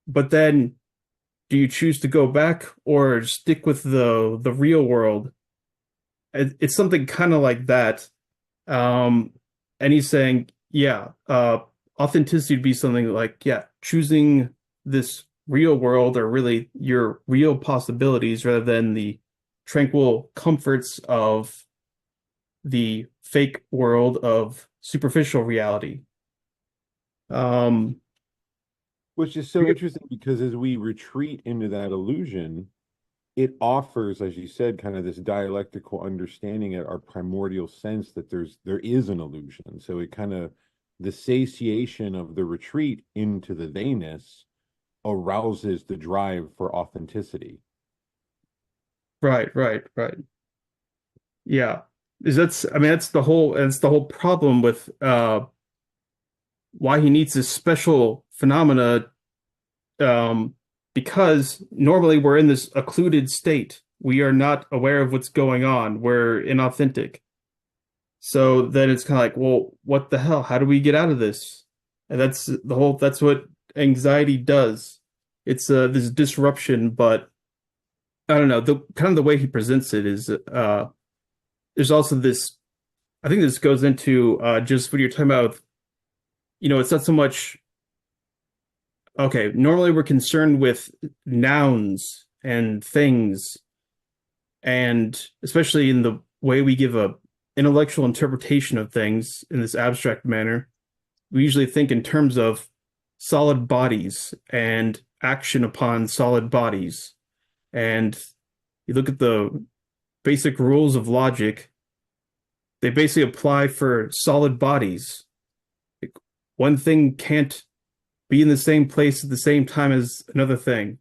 But then do you choose to go back or stick with the real world? It's something kind of like that. And he's saying, authenticity would be something like, choosing this real world, or really your real possibilities, rather than the tranquil comforts of the fake world of superficial reality. Which is so interesting because as we retreat into that illusion, it offers, as you said, kind of this dialectical understanding at our primordial sense that there is an illusion. So it kind of, the satiation of the retreat into the theyness arouses the drive for authenticity. Right. Yeah. That's the whole problem with why he needs this special phenomena, because normally we're in this occluded state. We are not aware of what's going on. We're inauthentic. So then it's kind of like, well, what the hell? How do we get out of this? And that's what anxiety does. It's this disruption, but I don't know, the kind of the way he presents it is there's also this, I think this goes into just what you're talking about with, it's not so much, okay, normally we're concerned with nouns and things, and especially in the way we give a intellectual interpretation of things in this abstract manner, we usually think in terms of solid bodies and action upon solid bodies. And you look at the basic rules of logic, they basically apply for solid bodies. Like, one thing can't be in the same place at the same time as another thing.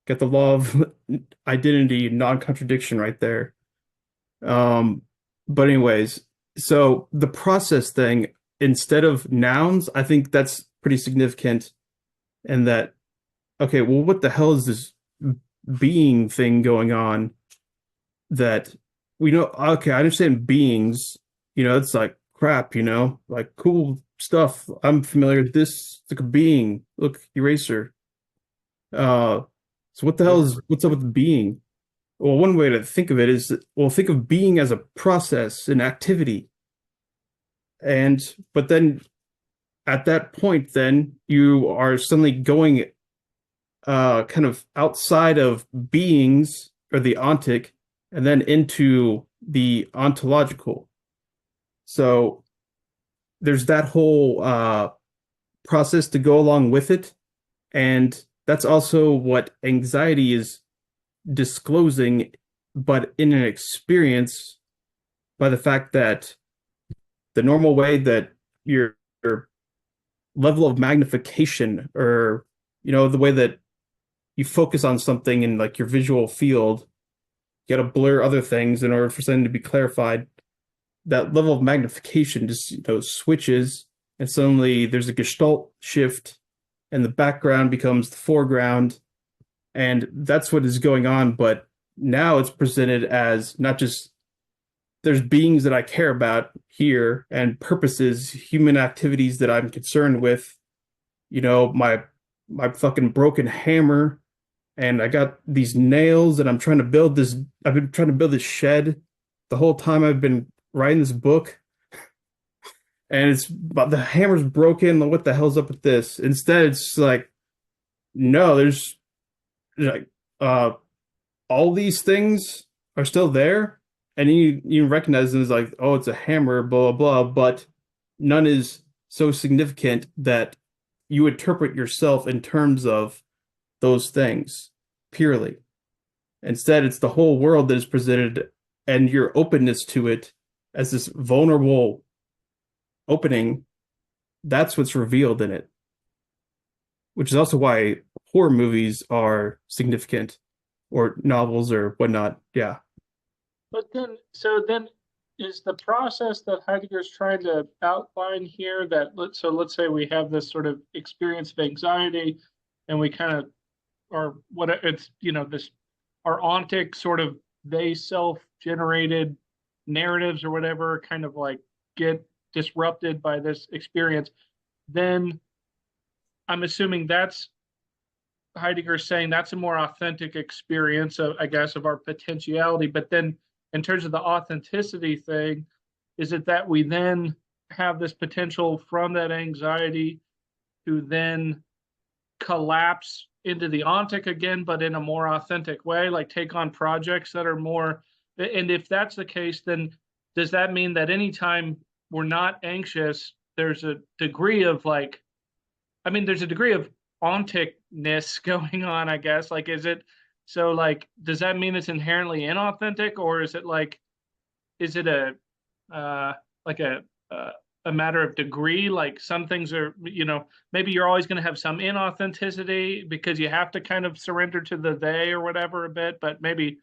Got the law of identity, non-contradiction right there. But anyways, so the process thing, instead of nouns, I think that's pretty significant in that, okay, well, what the hell is this being thing going on that we know? Okay, I understand beings, it's like crap, like cool stuff. I'm familiar with this. It's like a being. Look, eraser. Uh, so what the hell is, what's up with being? Well, one way to think of it is, well, think of being as a process, an activity. But then at that point, then you are suddenly going kind of outside of beings or the ontic and then into the ontological. So there's that whole process to go along with it. And that's also what anxiety is disclosing, but in an experience by the fact that the normal way that your level of magnification or the way that you focus on something in like your visual field, you got to blur other things in order for something to be clarified. That level of magnification just switches, and suddenly there's a gestalt shift, and the background becomes the foreground, and that's what is going on. But now it's presented as not just there's beings that I care about here and purposes, human activities that I'm concerned with. My fucking broken hammer, and I got these nails, and I'm trying to build this. I've been trying to build this shed the whole time I've been writing this book, and it's but the hammer's broken. What the hell's up with this? Instead, it's like, no, there's like all these things are still there, and you recognize them as like, oh, it's a hammer, blah blah blah, but none is so significant that you interpret yourself in terms of those things purely. Instead, it's the whole world that is presented and your openness to it as this vulnerable opening. That's what's revealed in it, which is also why horror movies are significant or novels or whatnot. Yeah. But then, so then is the process that Heidegger's trying to outline here that let's say we have this sort of experience of anxiety and we kind of or what it's this our ontic sort of they self-generated narratives or whatever kind of like get disrupted by this experience, then I'm assuming that's Heidegger saying that's a more authentic experience of, I guess, of our potentiality. But then in terms of the authenticity thing, is it that we then have this potential from that anxiety to then collapse into the ontic again, but in a more authentic way, like take on projects that are more, and if that's the case, then does that mean that anytime we're not anxious, there's a degree of like, I mean, there's a degree of onticness going on, I guess. Like, is it so like, does that mean it's inherently inauthentic, or is it like, is it a like a matter of degree? Like some things are, maybe you're always going to have some inauthenticity because you have to kind of surrender to the they or whatever a bit, but maybe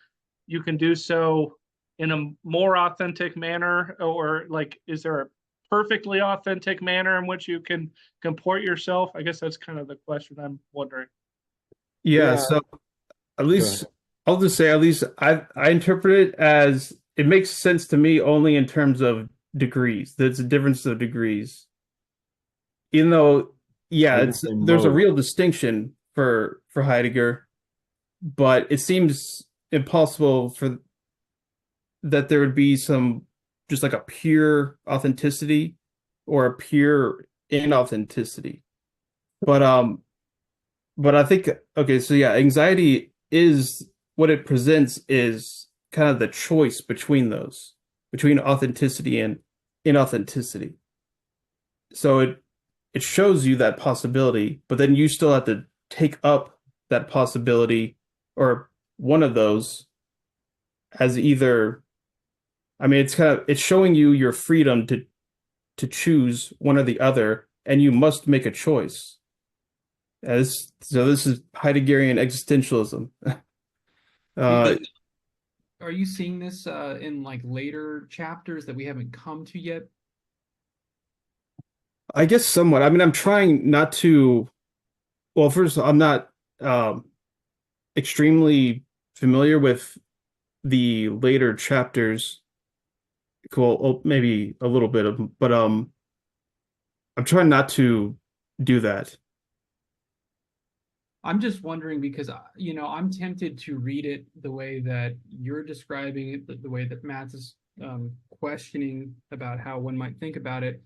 you can do so in a more authentic manner, or like, is there a perfectly authentic manner in which you can comport yourself? I guess that's kind of the question I'm wondering. Yeah, Yeah. so at Go least ahead. I'll just say at least I interpret it as it makes sense to me only in terms of degrees. There's a difference of degrees. Even though, I yeah, would it's say there's a mode. real distinction for Heidegger, but it seems impossible for that there would be some just like a pure authenticity or a pure inauthenticity. But I think okay, so yeah, anxiety is what it presents is kind of the choice between those, between authenticity and inauthenticity. So it shows you that possibility, but then you still have to take up that possibility or one of those as either, I mean, it's showing you your freedom to choose one or the other, and you must make a choice. So this is Heideggerian existentialism. Uh, are you seeing this in like later chapters that we haven't come to yet? I guess somewhat. I mean, I'm trying not to. Well, first, I'm not um, extremely familiar with the later chapters. Well, maybe a little bit of, but I'm trying not to do that. I'm just wondering because I'm tempted to read it the way that you're describing it, the way that Matt's is questioning about how one might think about it.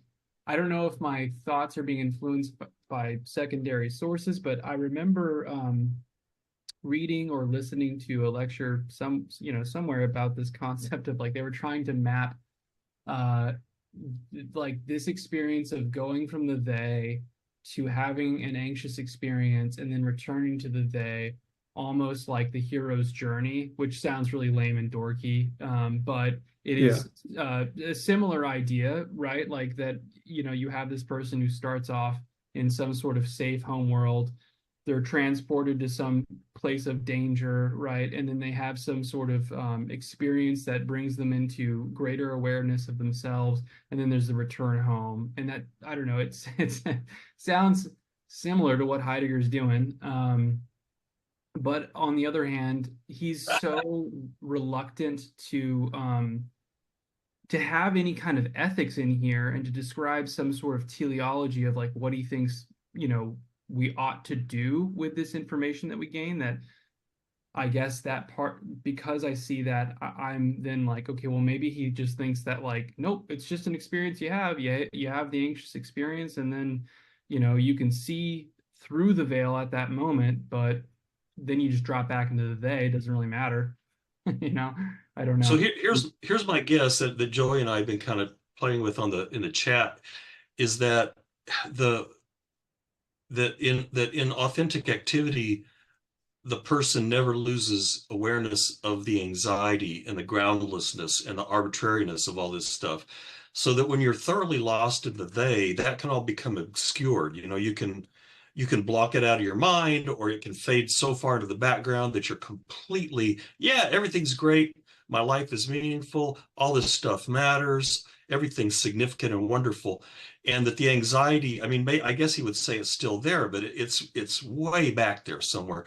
I don't know if my thoughts are being influenced by secondary sources, but I remember reading or listening to a lecture somewhere about this concept of like they were trying to map uh like this experience of going from the they to having an anxious experience and then returning to the they, almost like the hero's journey, which sounds really lame and dorky, but it Yeah. is a similar idea, right? Like that, you have this person who starts off in some sort of safe home world, they're transported to some place of danger, right? And then they have some sort of experience that brings them into greater awareness of themselves. And then there's the return home. And that, I don't know, it's sounds similar to what Heidegger's doing. But on the other hand, he's so reluctant to have any kind of ethics in here and to describe some sort of teleology of like what he thinks, we ought to do with this information that we gain, that I guess that part, because I see that, I'm then like, okay, well, maybe he just thinks that like, nope, it's just an experience you have. You have the anxious experience, and then, you can see through the veil at that moment, but then you just drop back into the they. It doesn't really matter. you know, I don't So know. here's my guess that Joey and I have been kind of playing with on the in the chat is that the that in authentic activity the person never loses awareness of the anxiety and the groundlessness and the arbitrariness of all this stuff. So that when you're thoroughly lost in the they, that can all become obscured. You can block it out of your mind, or it can fade so far into the background that you're completely, yeah, everything's great. My life is meaningful. All this stuff matters. Everything's significant and wonderful. And that the anxiety, I mean, I guess he would say it's still there, but it's way back there somewhere.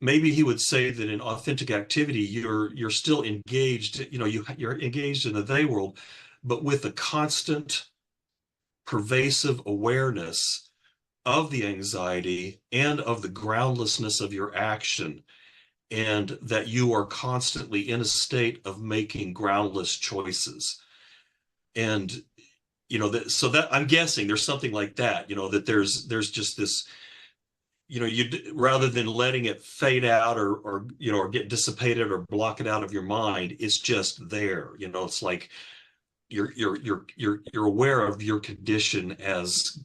Maybe he would say that in authentic activity you're still engaged, you're engaged in the they world, but with a constant pervasive awareness of the anxiety and of the groundlessness of your action, and that you are constantly in a state of making groundless choices. And so that I'm guessing there's something like that, that there's just this, you rather than letting it fade out or get dissipated or block it out of your mind, it's just there. It's like you're aware of your condition as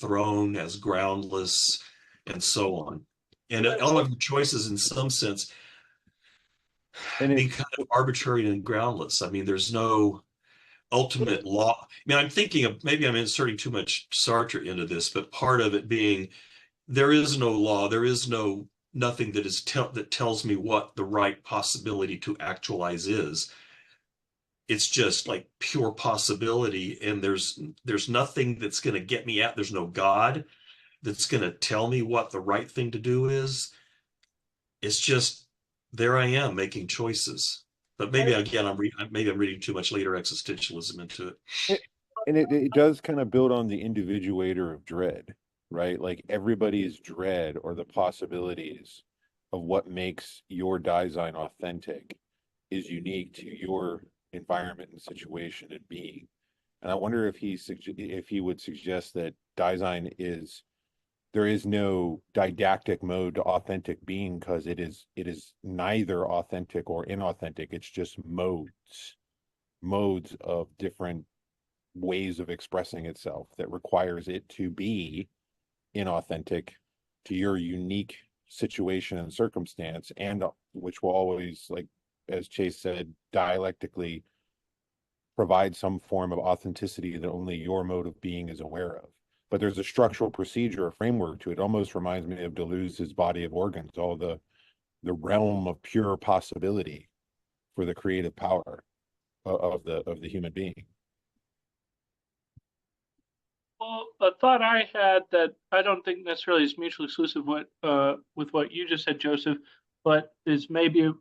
thrown, as groundless, and so on. And all of your choices, in some sense, And being it's kind of arbitrary and groundless. I mean, there's no ultimate law. I mean, I'm thinking of, maybe I'm inserting too much Sartre into this, but part of it being there is no law, there is nothing that tells me what the right possibility to actualize is. It's just like pure possibility, and there's nothing that's going to get me out. There's no God that's going to tell me what the right thing to do is. It's just there I am making choices. But maybe again, maybe I'm reading too much later existentialism into it. it, and it does kind of build on the individuator of dread, right? Like everybody's dread or the possibilities of what makes your design authentic is unique to your environment and situation and being. And I wonder if he would suggest that design is there is no didactic mode to authentic being because it is neither authentic or inauthentic. It's just modes of different ways of expressing itself that requires it to be inauthentic to your unique situation and circumstance, and which will always, like as Chase said, dialectically provide some form of authenticity that only your mode of being is aware of. But there's a structural procedure, a framework to it. It almost reminds me of Deleuze's body of organs, all the realm of pure possibility for the creative power of the human being. Well, a thought I had that I don't think necessarily is mutually exclusive with what you just said, Joseph, but is maybe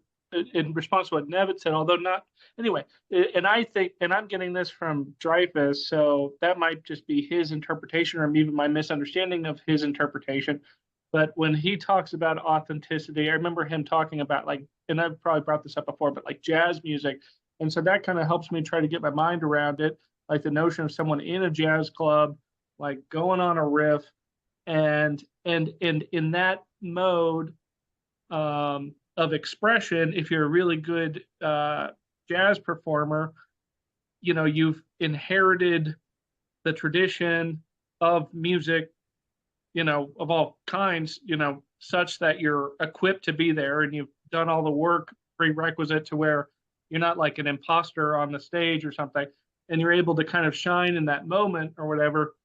in response to what Nevin said, although not anyway. And I think, and I'm getting this from Dreyfus, so that might just be his interpretation or even my misunderstanding of his interpretation. But when he talks about authenticity, I remember him talking about like, and I've probably brought this up before, but like jazz music. And so that kind of helps me try to get my mind around it, like the notion of someone in a jazz club like going on a riff and in that mode of expression, if you're a really good jazz performer, you know, you've inherited the tradition of music, you know, of all kinds, you know, such that you're equipped to be there and you've done all the work prerequisite to where you're not like an imposter on the stage or something, and you're able to kind of shine in that moment or whatever,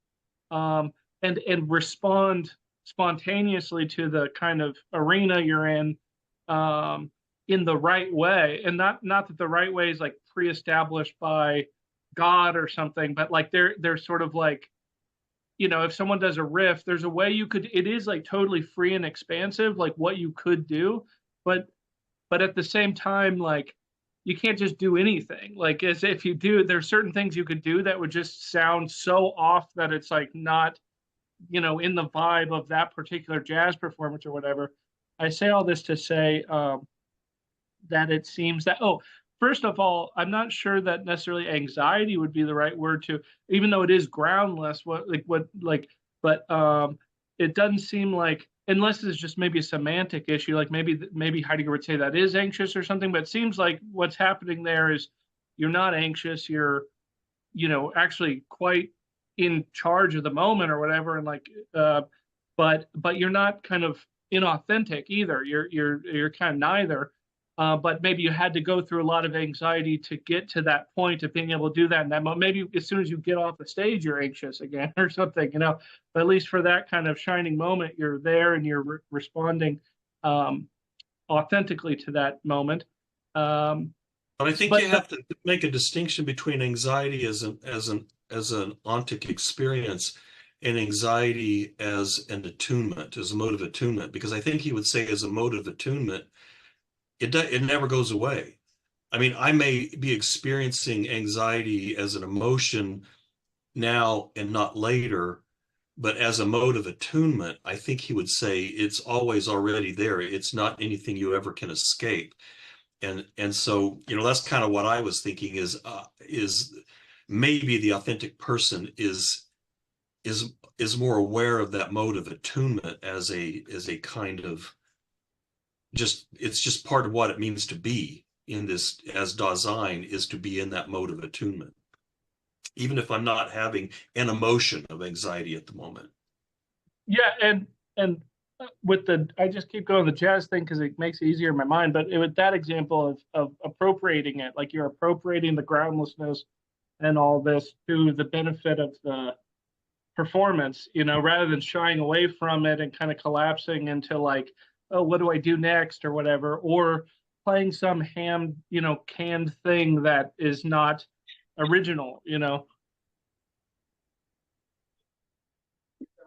and respond spontaneously to the kind of arena you're in the right way, and not that the right way is like pre-established by God or something, but like they're sort of like, you know, if someone does a riff, there's a way you could, it is like totally free and expansive, like what you could do, but at the same time, like you can't just do anything. Like as if you do, there's certain things you could do that would just sound so off that it's like not, you know, in the vibe of that particular jazz performance or whatever. I say all this to say that it seems that, oh, first of all, I'm not sure that necessarily anxiety would be the right word to, even though it is groundless, but it doesn't seem like, unless it's just maybe a semantic issue, like maybe Heidegger would say that is anxious or something, but it seems like what's happening there is you're not anxious, you're, you know, actually quite in charge of the moment or whatever, and like, but you're not kind of inauthentic either. You're kind of neither. But maybe you had to go through a lot of anxiety to get to that point of being able to do that in that moment. Maybe as soon as you get off the stage, you're anxious again or something, you know. But at least for that kind of shining moment, you're there and you're responding authentically to that moment. But I think But you have to make a distinction between anxiety as an ontic experience and anxiety as an attunement, as a mode of attunement, because I think he would say as a mode of attunement, it never goes away. I mean, I may be experiencing anxiety as an emotion now and not later, but as a mode of attunement, I think he would say it's always already there. It's not anything you ever can escape. And so, you know, that's kind of what I was thinking is maybe the authentic person is more aware of that mode of attunement as a kind of it's just part of what it means to be in this as Dasein is to be in that mode of attunement, even if I'm not having an emotion of anxiety at the moment. yeah, and with the, I just keep going the jazz thing because it makes it easier in my mind. But with that example of appropriating it, like you're appropriating the groundlessness and all this to the benefit of the performance, you know, rather than shying away from it and kind of collapsing into like, oh, what do I do next or whatever, or playing some ham, you know, canned thing that is not original, you know.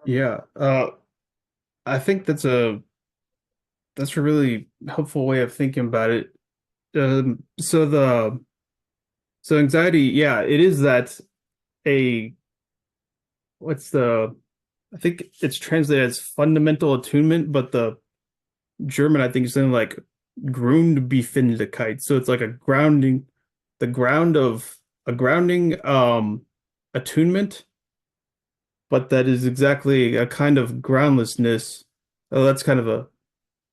Yeah. I think that's a really helpful way of thinking about it. So anxiety, yeah, it is that a what's the I think it's translated as fundamental attunement, but the German I think is something like Grundbefindlichkeit. So it's like the ground of a grounding attunement, but that is exactly a kind of groundlessness. Oh, that's kind of a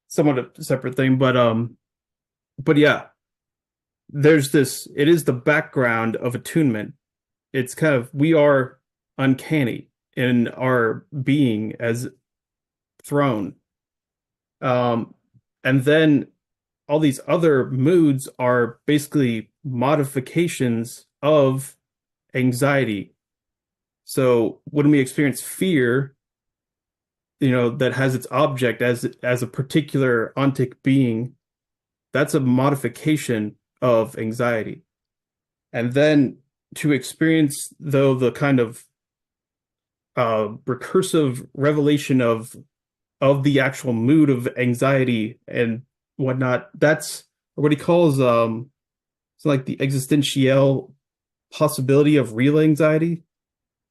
somewhat a separate thing, but yeah, there's this, it is the background of attunement. It's kind of, we are uncanny in our being as thrown. And then all these other moods are basically modifications of anxiety. So when we experience fear, you know, that has its object as a particular ontic being, that's a modification of anxiety. And then to experience, though, the kind of recursive revelation of the actual mood of anxiety and whatnot, that's what he calls it's like the existential possibility of real anxiety.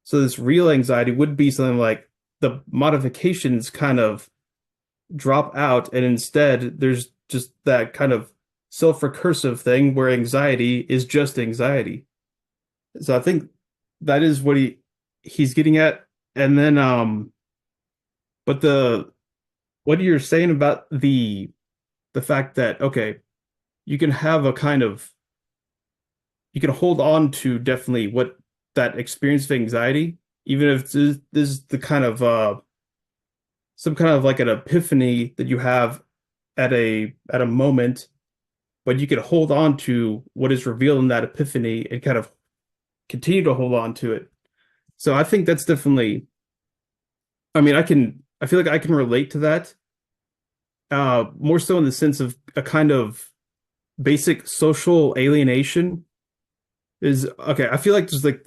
So this real anxiety would be something like the modifications kind of drop out, and instead there's just that kind of self-recursive thing where anxiety is just anxiety. So I think that is what he's getting at. And then but the what you're saying about the fact that, okay, you can have a kind of you can hold on to definitely what that experience of anxiety, even if this is the kind of some kind of like an epiphany that you have at a moment, but you can hold on to what is revealed in that epiphany and kind of continue to hold on to it. So I think that's definitely, I mean, I feel like I can relate to that, more so in the sense of a kind of basic social alienation is okay. I feel like there's like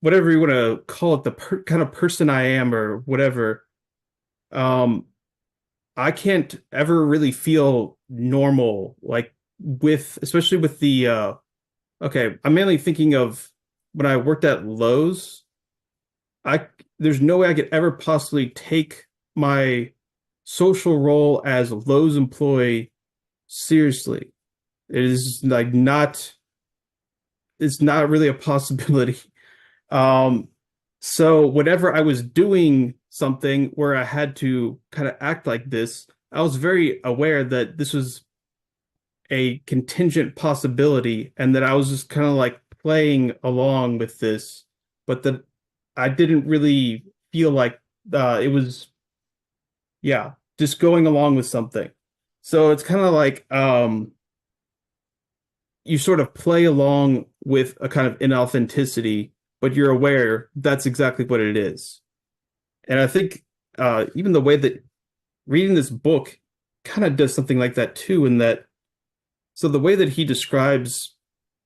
whatever you want to call it, the kind of person I am or whatever. Um, I can't ever really feel normal, like with, especially with the, okay, I'm mainly thinking of when I worked at Lowe's. I There's no way I could ever possibly take my social role as a Lowe's employee seriously. It is like not, it's not really a possibility. Um, so whenever I was doing something where I had to kind of act like this, I was very aware that this was a contingent possibility and that I was just kind of like playing along with this, but that I didn't really feel like it was, yeah, just going along with something. So it's kind of like you sort of play along with a kind of inauthenticity, but you're aware that's exactly what it is. And I think even the way that reading this book kind of does something like that too, in that, so the way that he describes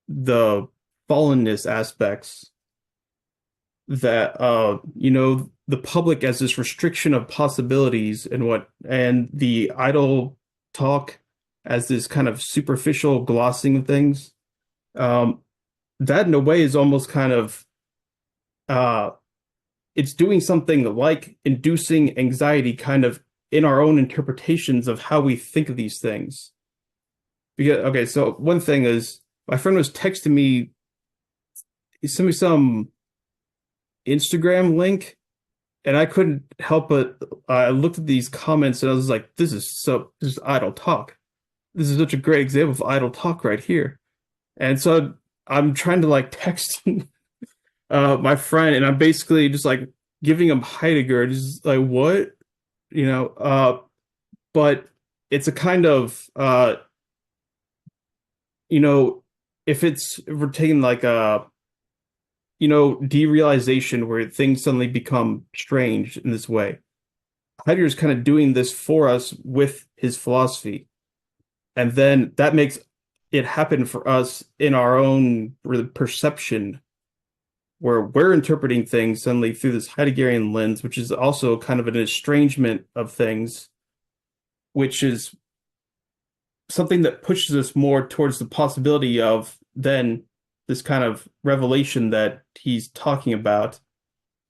the fallenness aspects, that the public as this restriction of possibilities and the idle talk as this kind of superficial glossing of things, um that in a way is almost kind of uh it's doing something like inducing anxiety kind of in our own interpretations of how we think of these things. Because okay, so one thing is my friend was texting me, he sent me some Instagram link, and I couldn't help but I looked at these comments and I was like, this is idle talk. This is such a great example of idle talk right here. And so I'm trying to like text my friend, and I'm basically just like giving him Heidegger, just like what, but it's a kind of you know, if we're taking like a derealization where things suddenly become strange in this way. Heidegger's kind of doing this for us with his philosophy. And then that makes it happen for us in our own perception, where we're interpreting things suddenly through this Heideggerian lens, which is also kind of an estrangement of things, which is something that pushes us more towards the possibility of then this kind of revelation that he's talking about,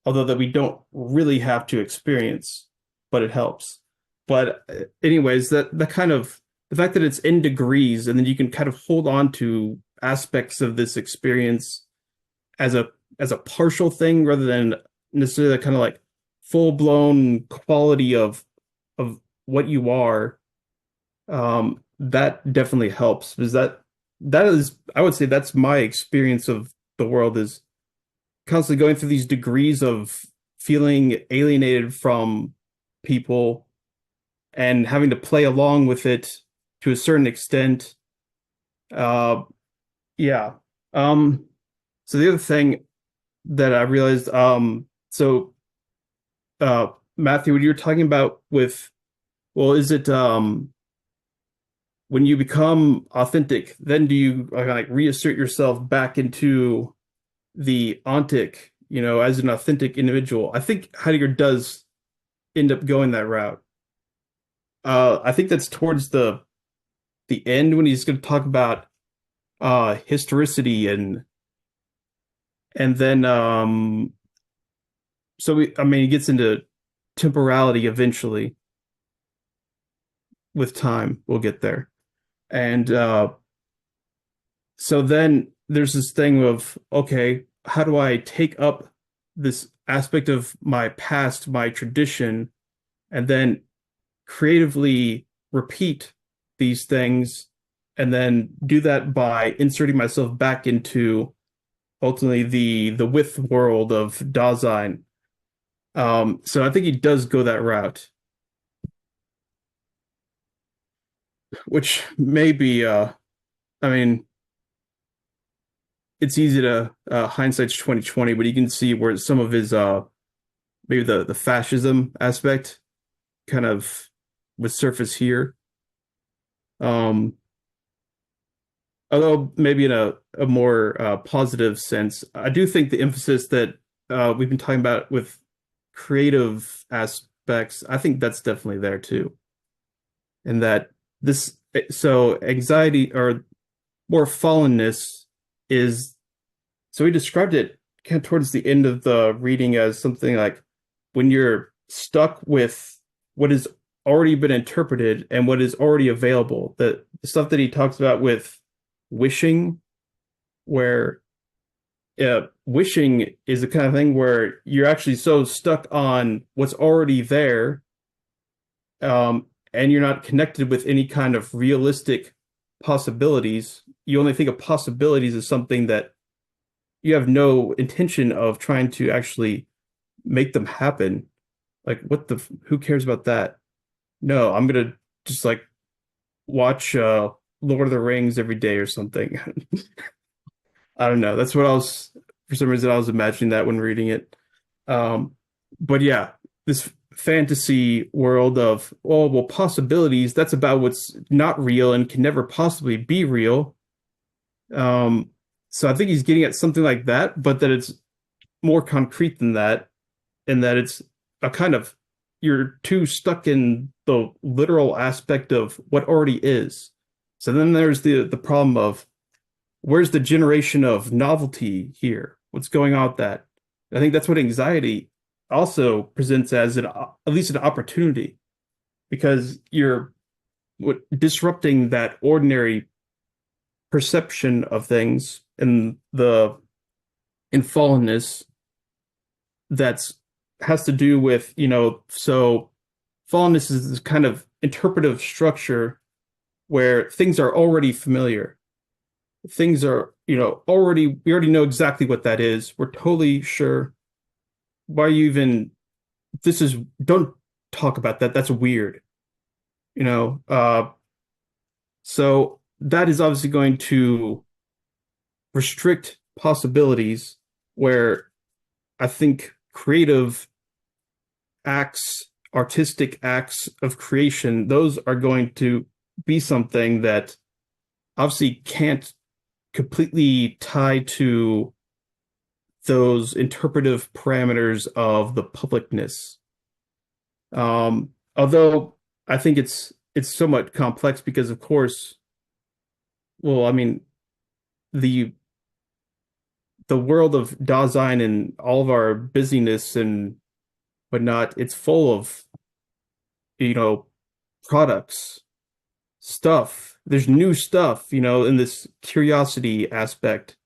although that we don't really have to experience, but it helps. But anyways, that kind of the fact that it's in degrees, and then you can kind of hold on to aspects of this experience as a partial thing rather than necessarily kind of like full blown quality of what you are. That definitely helps, because that is, I would say that's my experience of the world, is constantly going through these degrees of feeling alienated from people and having to play along with it to a certain extent. Yeah. So the other thing that I realized, so Matthew, what you're talking about with, well, is it when you become authentic, then do you like reassert yourself back into the ontic, as an authentic individual? I think Heidegger does end up going that route. I think that's towards the end when he's going to talk about historicity and then I mean he gets into temporality eventually with time. We'll get there. And so then there's this thing of, okay, how do I take up this aspect of my past, my tradition, and then creatively repeat these things, and then do that by inserting myself back into ultimately the with world of Dasein. So I think he does go that route, which may be, I mean, it's easy to hindsight's 2020, but you can see where some of his maybe the fascism aspect kind of would surface here. Although maybe in a more positive sense, I do think the emphasis that we've been talking about with creative aspects, I think that's definitely there too. And that this, so anxiety or more fallenness is, so he described it kind of towards the end of the reading as something like when you're stuck with what has already been interpreted and what is already available, the stuff that he talks about with wishing, where wishing is the kind of thing where you're actually so stuck on what's already there, and you're not connected with any kind of realistic possibilities. You only think of possibilities as something that you have no intention of trying to actually make them happen. Like, who cares about that? No, I'm gonna just like watch Lord of the Rings every day or something. I don't know. That's what for some reason, I was imagining that when reading it. But yeah, this fantasy world of, oh, well, possibilities, that's about what's not real and can never possibly be real. So I think he's getting at something like that, but that it's more concrete than that, and that it's a kind of, you're too stuck in the literal aspect of what already is. So then there's the problem of, where's the generation of novelty here? What's going on with that? I think that's what anxiety also presents as at least an opportunity, because you're disrupting that ordinary perception of things and in fallenness that's has to do with, so fallenness is this kind of interpretive structure where things are already familiar. Things are, we already know exactly what that is. We're totally sure. Why you even, don't talk about that. That's weird. So that is obviously going to restrict possibilities, where I think creative acts, artistic acts of creation, those are going to be something that obviously can't completely tie to those interpretive parameters of the publicness. Although I think it's somewhat complex because, of course, well, I mean, the world of Dasein and all of our busyness and whatnot, it's full of, products, stuff. There's new stuff, in this curiosity aspect.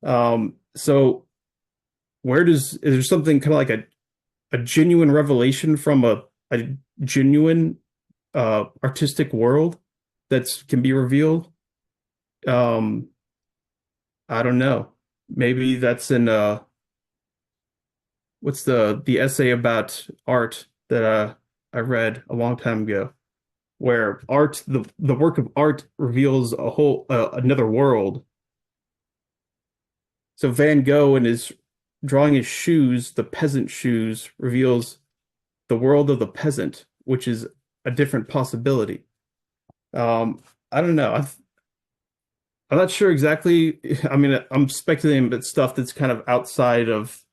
So is there something kind of like a genuine revelation from a genuine artistic world that can be revealed? I don't know. Maybe that's in what's the essay about art that I read a long time ago, where the work of art reveals a whole another world. So Van Gogh and his drawing his shoes, the peasant shoes, reveals the world of the peasant, which is a different possibility. I don't know. I'm not sure exactly. I mean, I'm speculating about stuff that's kind of outside of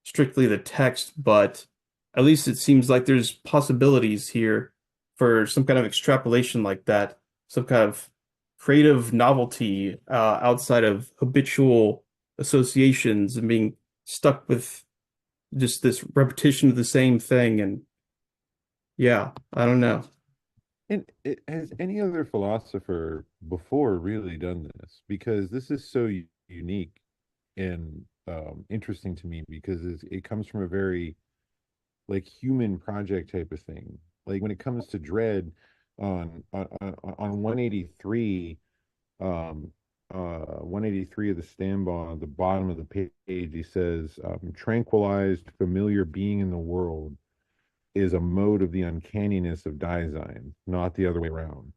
strictly the text, but at least it seems like there's possibilities here for some kind of extrapolation like that, some kind of creative novelty outside of habitual associations and being stuck with just this repetition of the same thing. And yeah, I don't know. And has any other philosopher before really done this? Because this is so unique and interesting to me because it comes from a very like human project type of thing. Like when it comes to dread on 183, 183 of the Stambon at the bottom of the page, he says, tranquilized familiar being in the world is a mode of the uncanniness of Dasein, not the other way around.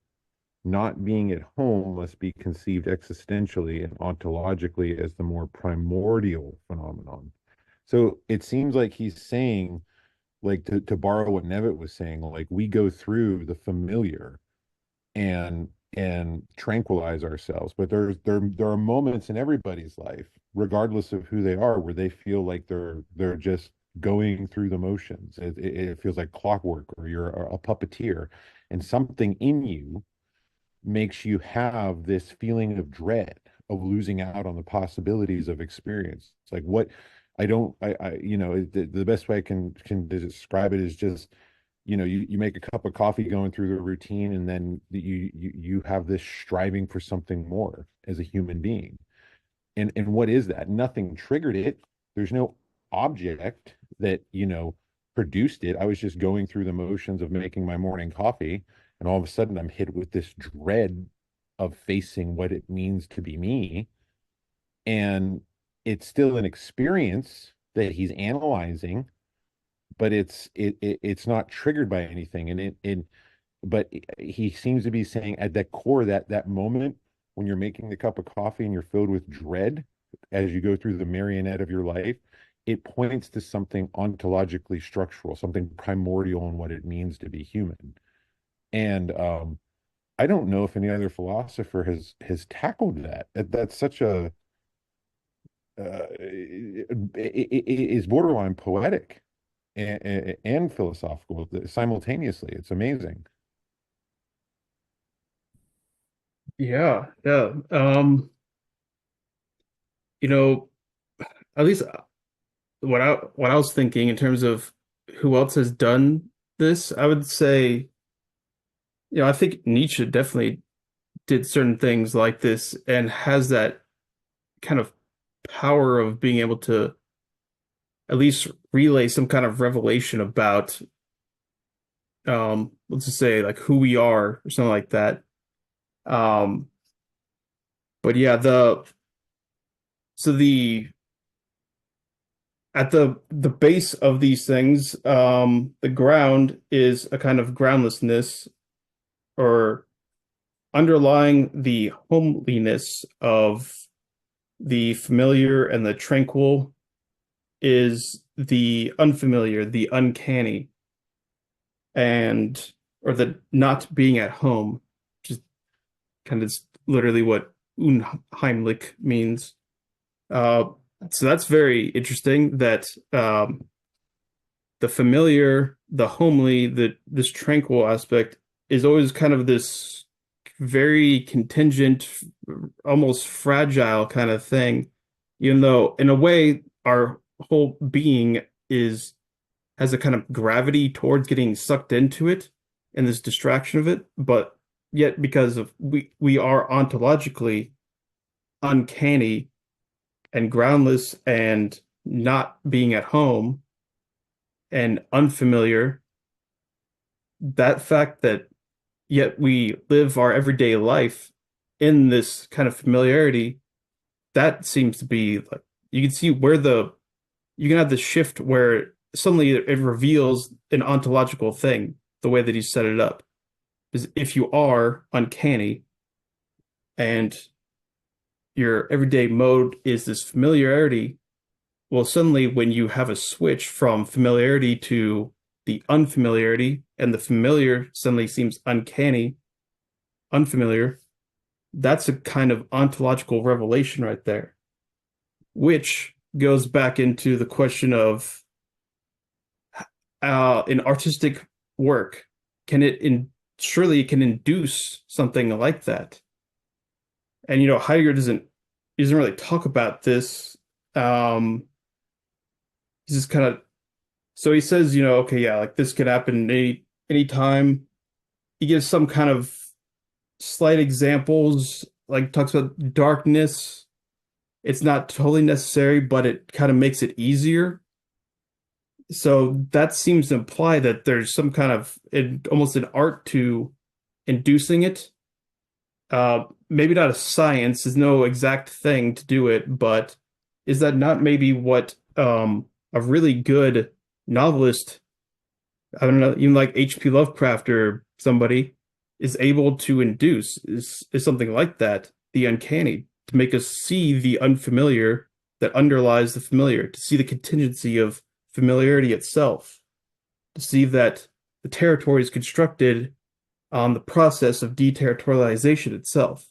Not being at home must be conceived existentially and ontologically as the more primordial phenomenon. So it seems like he's saying, like to borrow what Nevitt was saying, like we go through the familiar and tranquilize ourselves. But there are moments in everybody's life, regardless of who they are, where they feel like they're just going through the motions. It feels like clockwork, or you're a puppeteer, and something in you makes you have this feeling of dread of losing out on the possibilities of experience. It's like what I don't, you know, the best way I can describe it is just, you know, you make a cup of coffee going through the routine, and then you have this striving for something more as a human being. And what is that? Nothing triggered it. There's no object that, you know, produced it. I was just going through the motions of making my morning coffee, and all of a sudden I'm hit with this dread of facing what it means to be me. And it's still an experience that he's analyzing, but it's not triggered by anything. But he seems to be saying at that core, that moment when you're making the cup of coffee and you're filled with dread as you go through the marionette of your life, it points to something ontologically structural, something primordial in what it means to be human. And I don't know if any other philosopher has tackled that. That's such a it is borderline poetic and philosophical simultaneously. It's amazing. Yeah, yeah. You know, at least what I was thinking in terms of who else has done this, I would say, I think Nietzsche definitely did certain things like this and has that kind of power of being able to at least relay some kind of revelation about let's just say like who we are or something like that. Um but yeah, the at the base of these things, the ground is a kind of groundlessness, or underlying the homeliness of the familiar and the tranquil is the unfamiliar, the uncanny, and or the not being at home, just kind of literally what unheimlich means. Uh, so that's very interesting that the familiar, the homely, this tranquil aspect is always kind of this very contingent, almost fragile kind of thing, even though in a way our whole being is has a kind of gravity towards getting sucked into it and this distraction of it, but yet because of we are ontologically uncanny and groundless and not being at home and unfamiliar, that fact that yet we live our everyday life in this kind of familiarity, that seems to be like you can see where you can have the shift where suddenly it reveals an ontological thing, the way that he set it up. Is if you are uncanny and your everyday mode is this familiarity, well, suddenly when you have a switch from familiarity to the unfamiliarity, and the familiar suddenly seems uncanny, unfamiliar, that's a kind of ontological revelation right there, which goes back into the question of in artistic work, can it in surely it can induce something like that. And Heidegger doesn't really talk about this. He's just kind of so he says, okay, yeah, like this could happen any time. He gives some kind of slight examples, like talks about darkness. It's not totally necessary, but it kind of makes it easier. So that seems to imply that there's some kind of almost an art to inducing it. Maybe not a science, there's no exact thing to do it, but is that not maybe what a really good novelist, I don't know, even like H.P. Lovecraft or somebody, is able to induce is something like that, the uncanny, to make us see the unfamiliar that underlies the familiar, to see the contingency of familiarity itself, to see that the territory is constructed on the process of deterritorialization itself.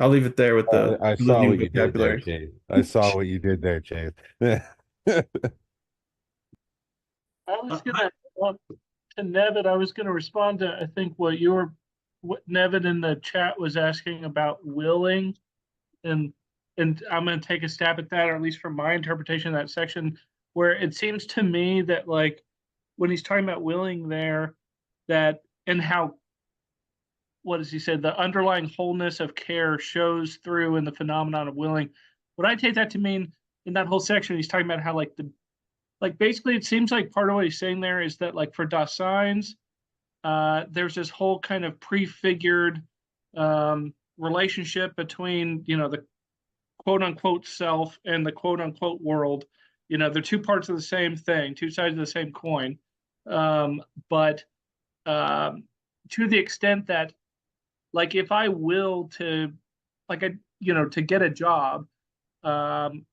I'll leave it there with the I saw Lillian what you did there, vocabulary. Chase. I saw what you did there, Chase. I was I, gonna to Nevin. I was gonna respond to I think what Nevin in the chat was asking about willing, and I'm gonna take a stab at that, or at least from my interpretation of that section, where it seems to me that like when he's talking about willing there, that and how what does he say? The underlying wholeness of care shows through in the phenomenon of willing. What I take that to mean in that whole section, he's talking about how like basically it seems like part of what he's saying there is that like for Daseins, there's this whole kind of prefigured relationship between the quote unquote self and the quote unquote world. They're two parts of the same thing, two sides of the same coin. But to the extent that like if I will to like to get a job, um,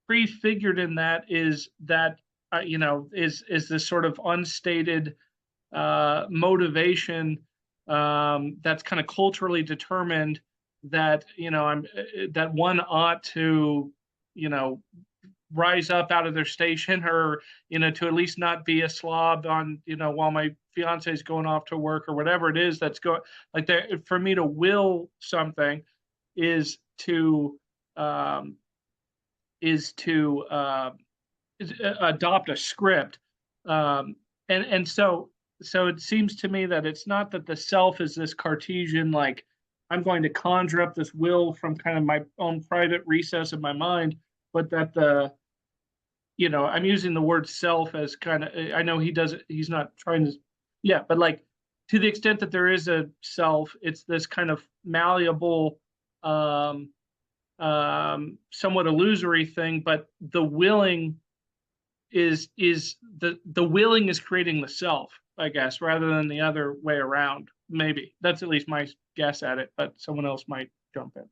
prefigured in that is that is this sort of unstated motivation that's kind of culturally determined that I'm that one ought to you know rise up out of their station, or to at least not be a slob on while my fiance is going off to work or whatever it is that's going like that. For me to will something is to um, is to adopt a script, and so it seems to me that it's not that the self is this Cartesian, like I'm going to conjure up this will from kind of my own private recess of my mind, but that I'm using the word self as kind of, I know he's not trying to, yeah, but like to the extent that there is a self, it's this kind of malleable, um, somewhat illusory thing, but the willing is the willing is creating the self, I guess, rather than the other way around. Maybe that's at least my guess at it, but someone else might jump in.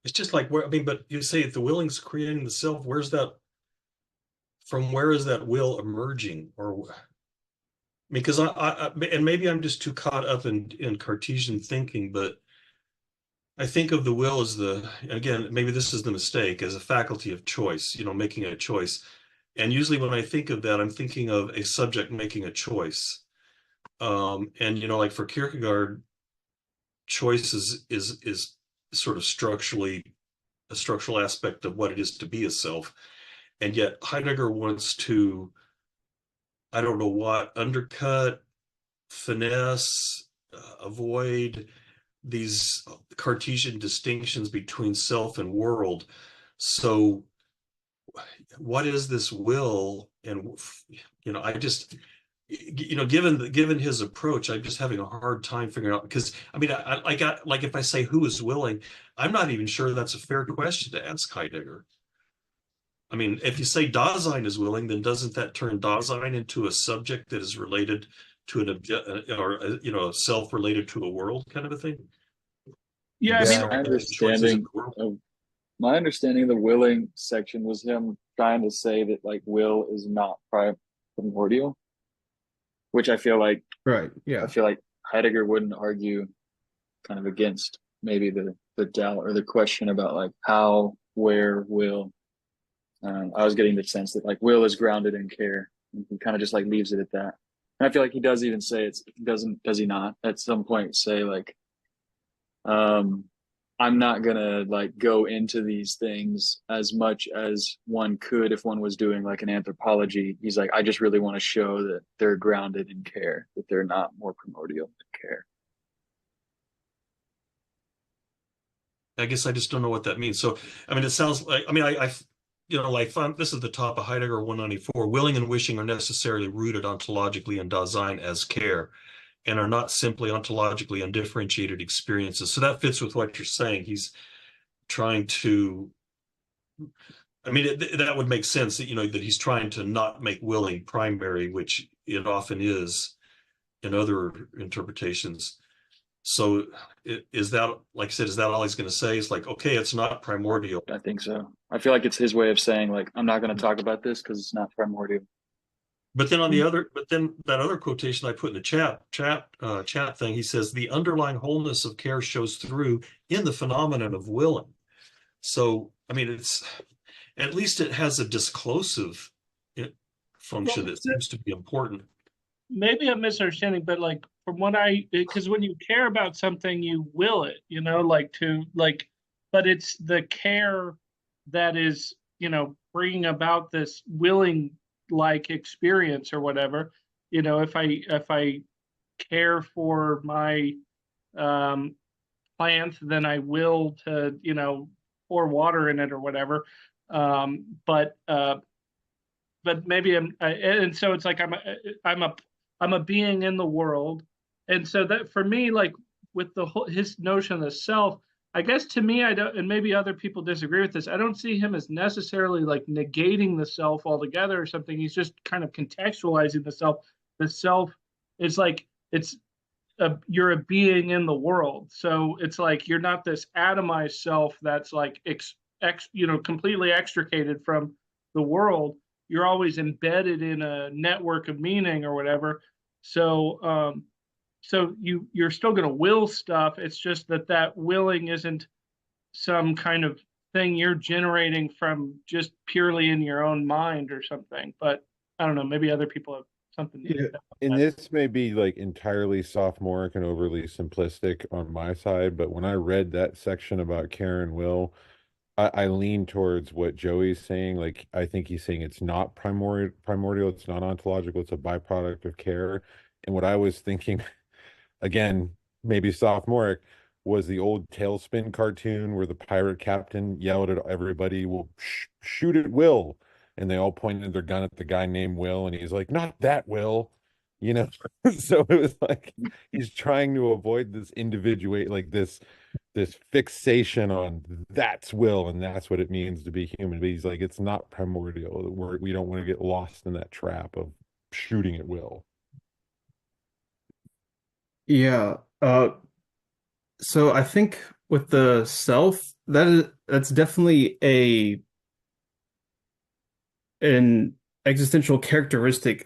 it's just like where I mean, but you say if the willing's creating the self, where's that from? Where is that will emerging? Or I mean, because and maybe I'm just too caught up in Cartesian thinking, but I think of the will as again, maybe this is the mistake, as a faculty of choice, making a choice. And usually when I think of that, I'm thinking of a subject making a choice. And like for Kierkegaard, choice is sort of a structural aspect of what it is to be a self. And yet Heidegger wants to, I don't know what, undercut, finesse, avoid these Cartesian distinctions between self and world. So what is this will? And I just given his approach, I'm just having a hard time figuring out, because I mean I got like if I say who is willing, I'm not even sure that's a fair question to ask Heidegger. I mean, if you say Dasein is willing, then doesn't that turn Dasein into a subject that is related to an object, or a self related to a world kind of a thing? Yeah, I mean, Yeah, Choices in the world. my understanding of the willing section was him trying to say that like will is not primordial. which Right. I Yeah. feel like Heidegger wouldn't argue kind of against maybe the doubt or the question about like how, where, will. I was getting the sense that like will is grounded in care. And he kind of just like leaves it at that. And I feel like he does even say does he not at some point say like, um, I'm not gonna like go into these things as much as one could if one was doing like an anthropology. He's like, I just really want to show that they're grounded in care, that they're not more primordial than care. I guess I just don't know what that means. So, I mean, it sounds like, like this is the top of Heidegger 194. Willing and wishing are necessarily rooted ontologically in Dasein as care and are not simply ontologically undifferentiated experiences. So that fits with what you're saying. He's trying to, that would make sense that, that he's trying to not make willing primary, which it often is in other interpretations. So is that, like I said, is that all he's going to say? It's like, okay, it's not primordial. I think so. I feel like it's his way of saying like, I'm not going to talk about this because it's not primordial. But then that other quotation I put in the chat thing, he says the underlying wholeness of care shows through in the phenomenon of willing. So, I mean, it's at least it has a disclosive function that seems to be important. Maybe I'm misunderstanding, but like from what because when you care about something, you will it, but it's the care that is, bringing about this willing like experience or whatever. If I care for my plant, then I will to, pour water in it or whatever. But maybe and so it's like I'm a being in the world, and so that for me, like with his notion of self, I guess to me, I don't, and maybe other people disagree with this. I don't see him as necessarily like negating the self altogether or something. He's just kind of contextualizing the self. The self is like you're a being in the world, so it's like you're not this atomized self that's like completely extricated from the world. You're always embedded in a network of meaning or whatever. So you're still going to will stuff. It's just that willing isn't some kind of thing you're generating from just purely in your own mind or something. But I don't know. Maybe other people have something. Yeah, and this may be like entirely sophomoric and overly simplistic on my side, but when I read that section about Karen Will, I lean towards what Joey's saying. Like, I think he's saying it's not primordial, it's not ontological, it's a byproduct of care. And what I was thinking, again, maybe sophomoric, was the old Tailspin cartoon where the pirate captain yelled at everybody, "Well, shoot at Will," and they all pointed their gun at the guy named Will, and he's like, "Not that Will," you know. So it was like he's trying to avoid this individuate, like this fixation on that's will and that's what it means to be human. But he's like, it's not primordial. We don't want to get lost in that trap of shooting at will. Yeah. So I think with the self, that's definitely an existential characteristic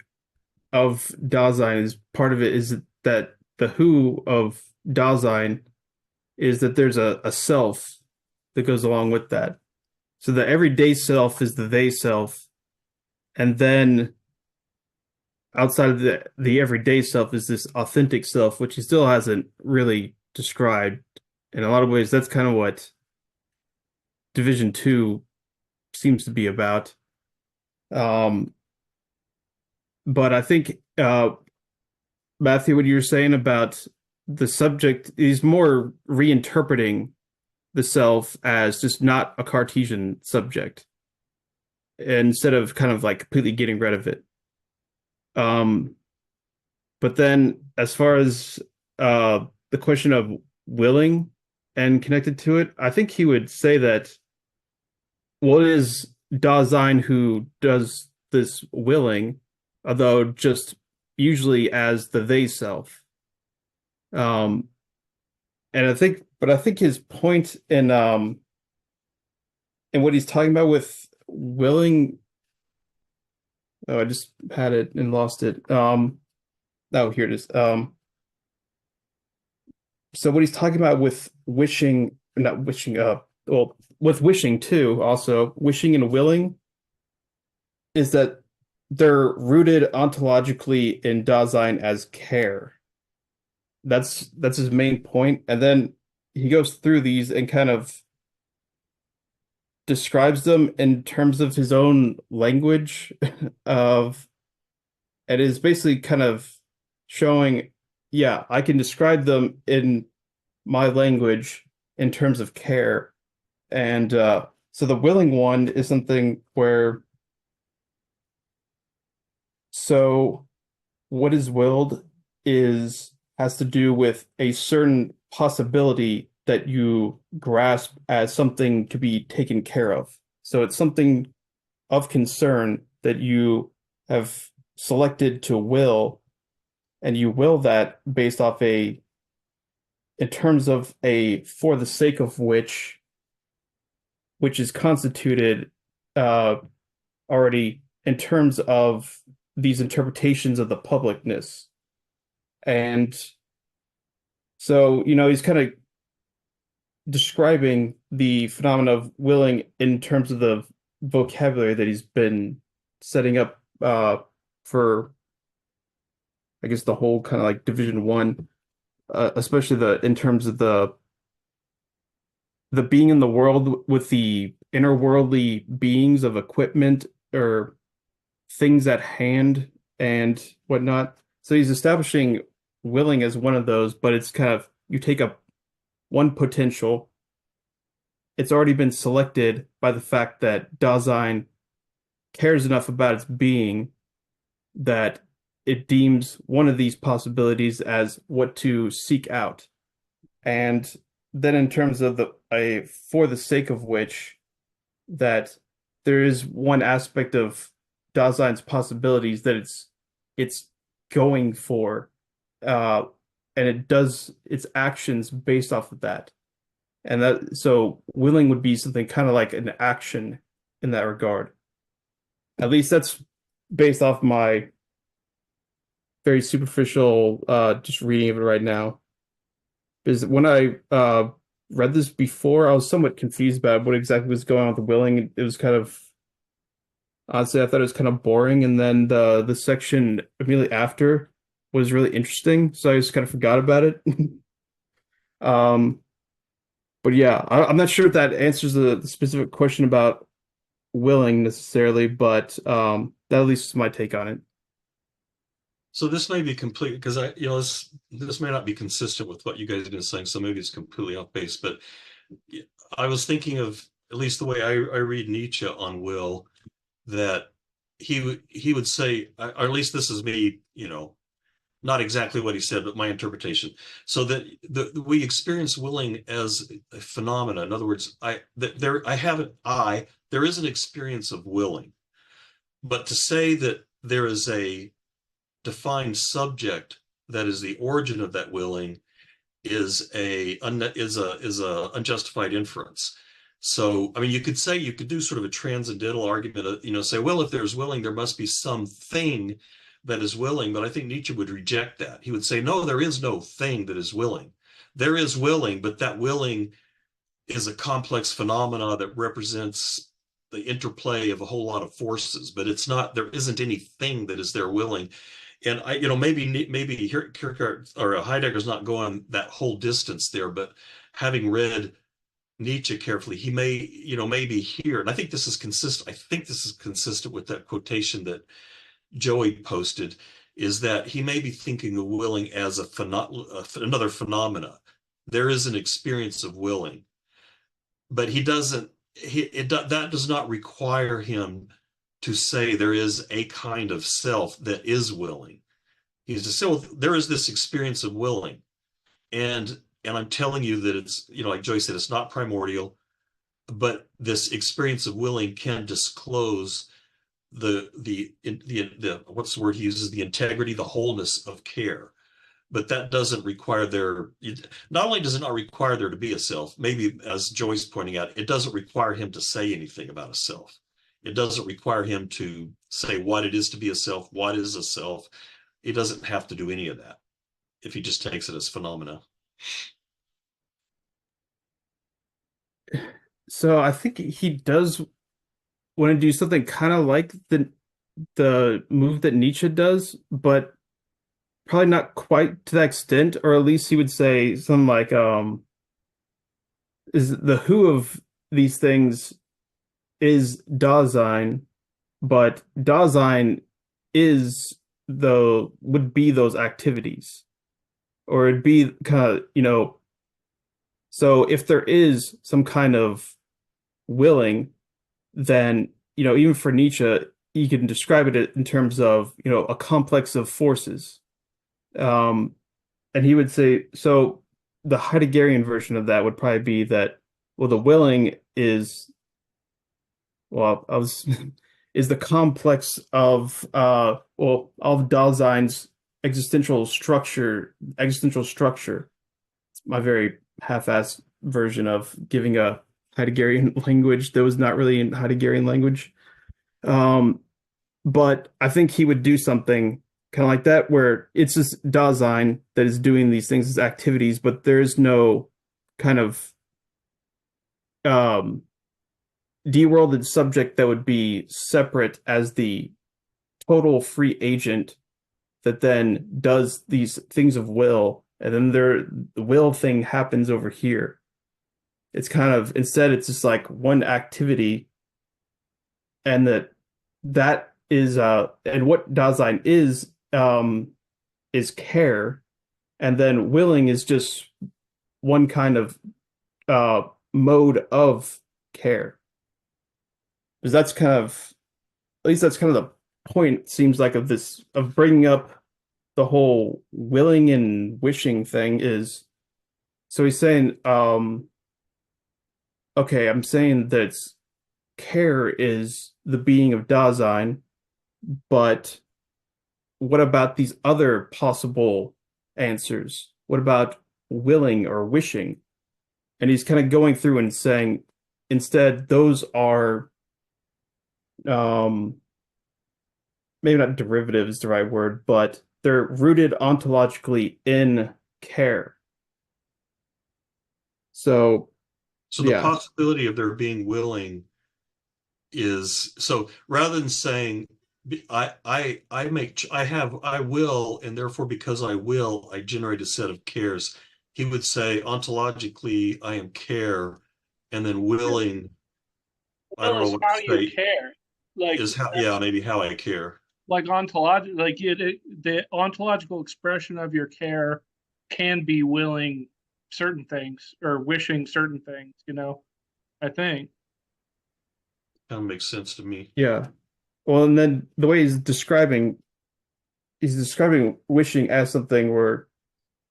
of Dasein. Is part of it is that the who of Dasein is that there's a self that goes along with that. So the everyday self is the they self, and then outside of the everyday self is this authentic self, which he still hasn't really described. In a lot of ways, that's kind of what Division 2 seems to be about. But I think Matthew, what you were saying about the subject is more reinterpreting the self as just not a Cartesian subject instead of kind of like completely getting rid of it. But then as far as the question of willing and connected to it, I think he would say that what is Dasein who does this willing, although just usually as the they self. And I think his point in what he's talking about with willing, oh, I just had it and lost it. Oh, here it is. So what he's talking about with wishing, not wishing, well, with wishing too, also wishing and willing is that they're rooted ontologically in Dasein as care. That's his main point. And then he goes through these and kind of describes them in terms of his own language of and is basically kind of showing, yeah, I can describe them in my language in terms of care. And so the willing one is something where so what is willed is has to do with a certain possibility that you grasp as something to be taken care of. So it's something of concern that you have selected to will, and you will that based off in terms of a for the sake of which is constituted uh, already in terms of these interpretations of the publicness. And so, he's kind of describing the phenomena of willing in terms of the vocabulary that he's been setting up for, I guess, the whole kind of like Division One, especially the in terms of the being in the world with the interworldly beings of equipment or things at hand and whatnot. So he's establishing willing as one of those, but it's kind of you take up one potential. It's already been selected by the fact that Dasein cares enough about its being that it deems one of these possibilities as what to seek out. And then in terms of the a for the sake of which that there is one aspect of Dasein's possibilities that it's going for and it does its actions based off of that. And that so willing would be something kind of like an action in that regard. At least that's based off my very superficial just reading of it right now. Because when I read this before, I was somewhat confused about what exactly was going on with the willing. It was kind of honestly, I thought it was kind of boring, and then the section immediately after was really interesting, so I just kind of forgot about it. Um, but yeah, I'm not sure if that answers the specific question about willing necessarily, but that at least is my take on it. So this may be complete because this may not be consistent with what you guys have been saying, so maybe it's completely off base. But I was thinking of at least the way I read Nietzsche on will, that he would say, or at least this is me, not exactly what he said, but my interpretation. So that we experience willing as a phenomena. In other words, there is an experience of willing, but to say that there is a defined subject that is the origin of that willing is a unjustified inference. So, I mean, you could do sort of a transcendental argument, say, well, if there's willing, there must be something that is willing. But I think Nietzsche would reject that. He would say, no, there is no thing that is willing. There is willing, but that willing is a complex phenomena that represents the interplay of a whole lot of forces, but there isn't anything that is there willing. And maybe Kierkegaard or Heidegger's not going that whole distance there, but having read Nietzsche carefully, he may, maybe here, and I think this is consistent. I think this is consistent with that quotation that Joey posted, is that he may be thinking of willing as another phenomena. There is an experience of willing, but he doesn't. That does not require him to say there is a kind of self that is willing. He's to say, well, there is this experience of willing, and I'm telling you that it's, like Joey said, it's not primordial, but this experience of willing can disclose the what's the word he uses, the integrity, the wholeness of care. But that doesn't require not only does it not require there to be a self, maybe as Joy's pointing out, it doesn't require him to say anything about a self. It doesn't require him to say what it is to be a self, what is a self. he doesn't have to do any of that if he just takes it as phenomena. So I think he does want to do something kind of like the move that Nietzsche does, but probably not quite to that extent, or at least he would say something like, is the who of these things is Dasein, but Dasein is the would be those activities, or it'd be kind of, so if there is some kind of willing, then, even for Nietzsche, you can describe it in terms of, a complex of forces. Um, and he would say, so the Heideggerian version of that would probably be that, well, the willing is, well, I was, is the complex of, of Dasein's existential structure. It's my very half-assed version of giving a Heideggerian language that was not really in Heideggerian language. But I think he would do something kind of like that, where it's just Dasein that is doing these things as activities, but there's no kind of de-worlded subject that would be separate as the total free agent that then does these things of will, and then the will thing happens over here. It's kind of, instead it's just like one activity, and that is and what Dasein is care, and then willing is just one kind of mode of care. Because that's kind of, at least that's kind of the point, seems like, of this, of bringing up the whole willing and wishing thing is, so he's saying, okay, I'm saying that care is the being of Dasein, but what about these other possible answers? What about willing or wishing? And he's kind of going through and saying, instead, those are, maybe not derivative is the right word, but they're rooted ontologically in care. So So the yeah, possibility of there being willing is, so rather than saying I will, and therefore because I will, I generate a set of cares. He would say ontologically I am care, and then willing, I don't Will know is what how to you say, care. Like is how, yeah, maybe how I care. like the ontological expression of your care can be willing certain things or wishing certain things, I think. Kind of makes sense to me. yeah. Well, and then the way he's describing wishing as something where,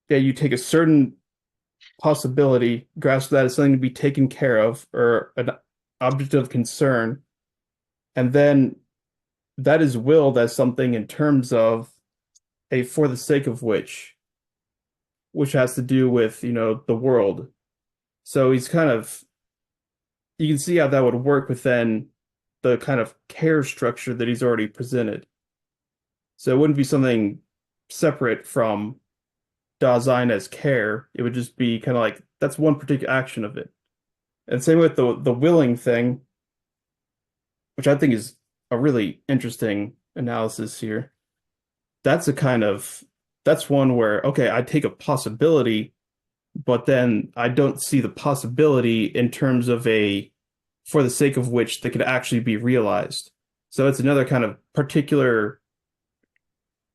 yeah, you take a certain possibility, grasp that as something to be taken care of or an object of concern, and then that is willed as something in terms of a for the sake of which has to do with, the world. So he's kind of, you can see how that would work within the kind of care structure that he's already presented. So it wouldn't be something separate from Dasein as care. It would just be kind of like, that's one particular action of it. And same with the willing thing, which I think is a really interesting analysis here. That's that's one where, okay, I take a possibility, but then I don't see the possibility in terms of a for the sake of which that could actually be realized. So it's another kind of particular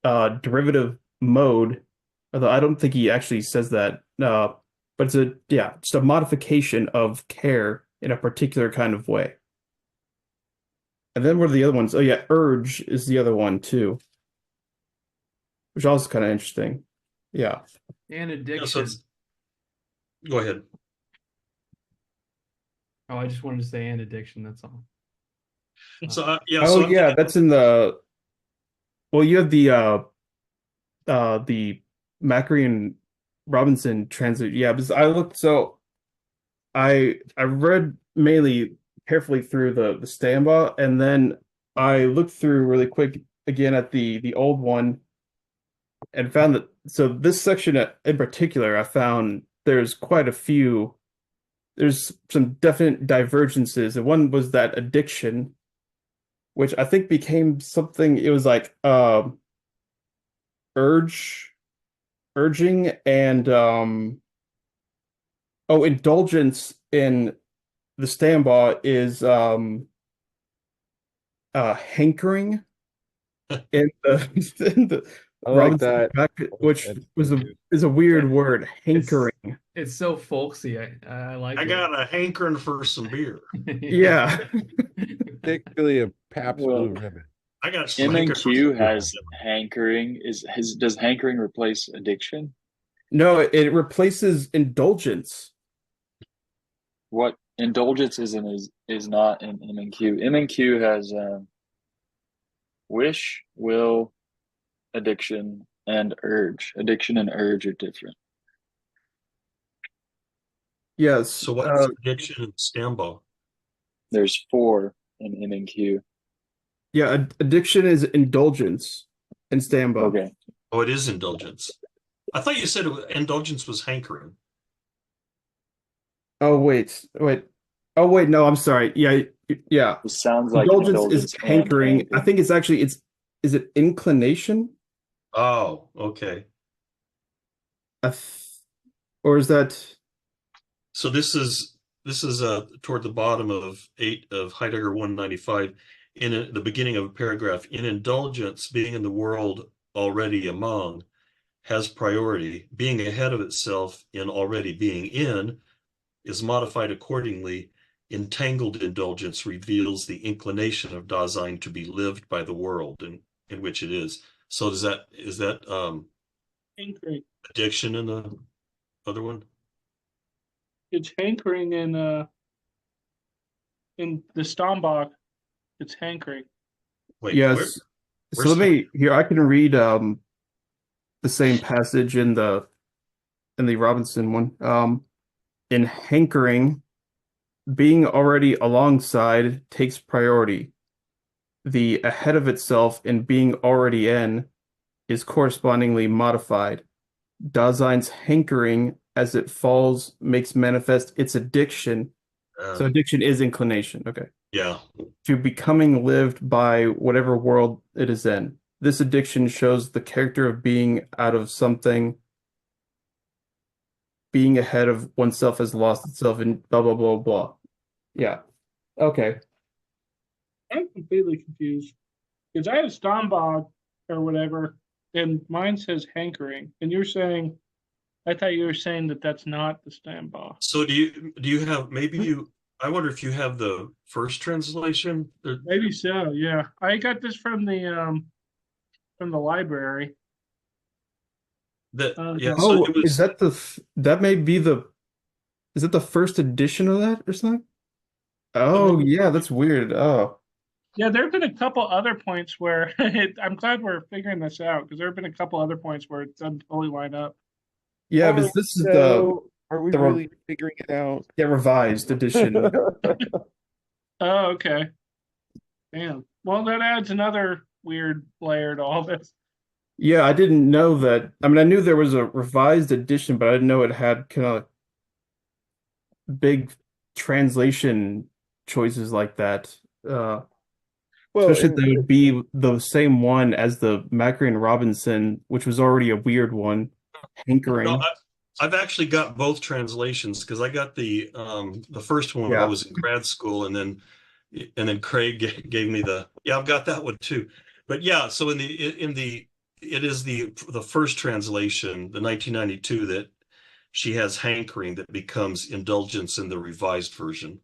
derivative mode, although I don't think he actually says that. But it's just a modification of care in a particular kind of way. And then what are the other ones? Oh yeah, urge is the other one too, which is also kind of interesting. Yeah. And Yeah, so addiction. go ahead. Oh, I just wanted to say and addiction. That's all. So yeah, Oh so I'm yeah, thinking, that's in well, you have the Macri and Robinson transit. Yeah, because I looked, so I read mainly carefully through the Stamba, and then I looked through really quick again at the old one, and found that so this section in particular, I found there's quite a few. There's some definite divergences, and one was that addiction, which I think became something. It was like urge, urging, and oh, indulgence in the Stambaugh is hankering in the in the I like Robinson that. back, which That's was a good. is a weird word, It's hankering. it's so folksy. I like I it. got a hankering for some beer. Yeah. Particularly a Pabst Well, Blue Ribbon. I got some M and hankering for Q some has beer. hankering. Does hankering replace addiction? No, it replaces indulgence. What indulgence is not in M and Q. M and Q has wish, will, addiction, and urge. Addiction and urge are different. Yes. So what's addiction and Stambaugh? There's four in M and Q. Yeah, addiction is indulgence in Stambaugh. Okay. Oh, it is indulgence. I thought you said indulgence was hankering. Oh wait. Oh wait, no, I'm sorry. Yeah, yeah. It sounds like Indulgence is indulgence and hankering. I hankering. think it's actually it's is it inclination? Oh, okay. I th or is that So this is toward the bottom of 8 of Heidegger 195 the beginning of a paragraph. In indulgence, being in the world already among has priority. Being ahead of itself in already being in is modified accordingly. Entangled indulgence reveals the inclination of Dasein to be lived by the world in which it is. So is that Hankering. addiction in the other one? It's hankering in the Stombach. It's hankering. Wait, yes. So where's let me here I can read the same passage in the Robinson one. In hankering, being already alongside takes priority. The ahead of itself in being already in is correspondingly modified. Dasein's hankering as it falls makes manifest its addiction. So addiction is inclination, okay, yeah. to becoming lived by whatever world it is in. This addiction shows the character of being out of something, being ahead of oneself has lost itself in blah blah blah blah. Yeah. Okay. I'm completely confused because I have Stombach or whatever, and mine says hankering, and you're saying I thought you were saying that that's not the Stombach. So do you have maybe you I wonder if you have the first translation? Maybe so. Yeah, I got this from the library. That yeah, Yeah. so Oh, it is was that that may be is it the first edition of that or something? Oh, yeah, that's weird. Oh. Yeah, there have been a couple other points where I'm glad we're figuring this out because there have been a couple other points where it doesn't totally line up. Yeah, Are because this is are we the re- really figuring it out? yeah, revised edition. Oh, okay. Damn. Well, that adds another weird layer to all this. Yeah, I didn't know that. I mean, I knew there was a revised edition, but I didn't know it had kind of big translation choices like that. Well, Especially if and they would be the same one as the Macri and Robinson, which was already a weird one, no, hankering. I've actually got both translations because I got the first one when I Yeah. was in grad school, and then Craig gave me I've got that one too. But yeah, so it is the first translation, the 1992, that she has hankering that becomes indulgence in the revised version.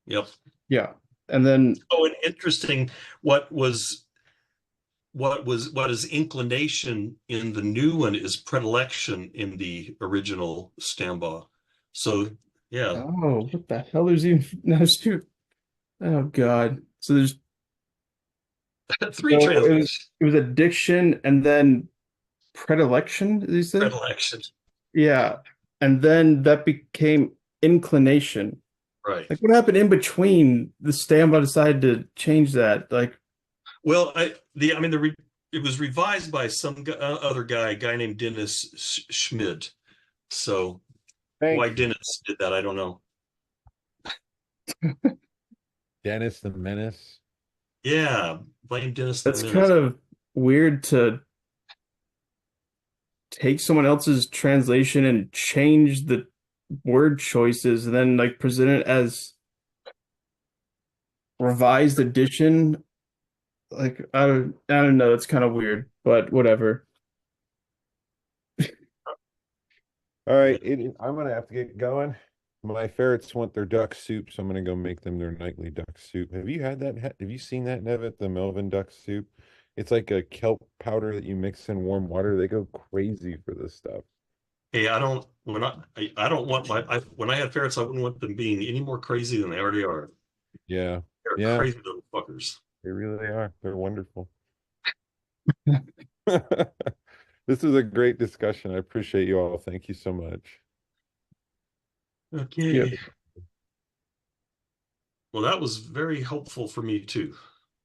Yep. Yeah. And then Oh, and interesting. What was what is inclination in the new one is predilection in the original Stambaugh. So yeah, oh, what the hell is even no shoot. Oh God. So there's three so translations. it was addiction and then predilection, did you say? Predilection, Yeah. And then that became inclination. right? Like what happened in between the Stambaugh decided to change that? Like Well, I mean it was revised by some other guy, a guy named Dennis Schmid. So why Thank Dennis did that, I don't know. Dennis the Menace. Yeah, blame Dennis the That's Menace. kind of weird to take someone else's translation and change the word choices and then like present it as revised edition. Like I don't know, it's kind of weird, but whatever. All right, I'm gonna have to get going. My ferrets want their duck soup, so I'm gonna go make them their nightly duck soup. Have you had that? Have you seen that, Nevitt? The Melvin duck soup? It's like a kelp powder that you mix in warm water. They go crazy for this stuff. Hey, I don't when I don't want when I had ferrets, I wouldn't want them being any more crazy than they already are. Yeah, They're yeah, crazy little fuckers. they really are. They're wonderful. This is a great discussion. I appreciate you all. Thank you so much. Yep. Okay. Well, that was very helpful for me too.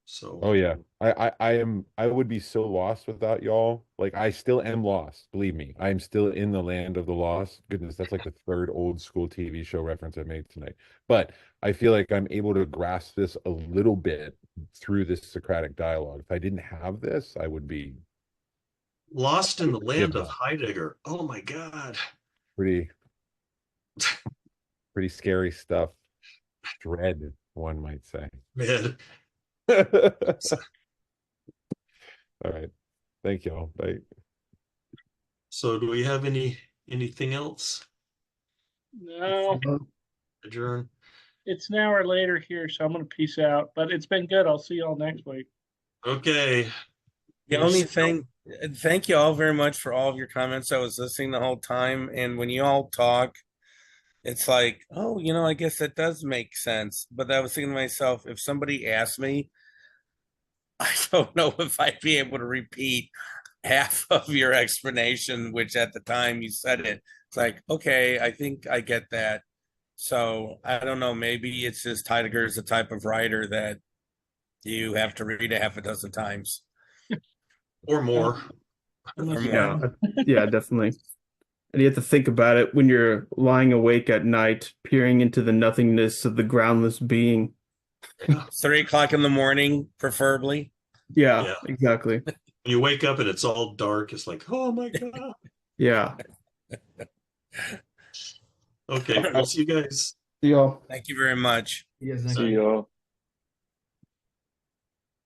So, Oh yeah. I would be so lost without y'all. Like I still am lost. Believe me. I am still in the land of the lost. Goodness, that's like the third old school TV show reference I made tonight. But I feel like I'm able to grasp this a little bit through this Socratic dialogue. If I didn't have this, I would be Lost in the Land give of up. Heidegger. Oh my God. Pretty pretty scary stuff. Dread, one might say. Man. All right. Thank y'all. Bye. So do we have anything else? No, Adjourn. it's an hour later here, so I'm gonna peace out. But it's been good. I'll see y'all next week. Okay. The only thing, thank you all very much for all of your comments. I was listening the whole time, and when you all talk, it's like, oh, I guess that does make sense. But I was thinking to myself, if somebody asked me, I don't know if I'd be able to repeat half of your explanation, which at the time you said it, it's like, okay, I think I get that. So I don't know, maybe it's just Heidegger is the type of writer that you have to read a half a dozen times Or more. or Unless more. Yeah, yeah, definitely. And you have to think about it when you're lying awake at night, peering into the nothingness of the groundless being. 3 o'clock in the morning, preferably. Yeah, Yeah. exactly. When you wake up and it's all dark, it's like, oh my God. Yeah. Okay, we'll see you guys. See y'all. Thank you very much. You guys next See week. y'all.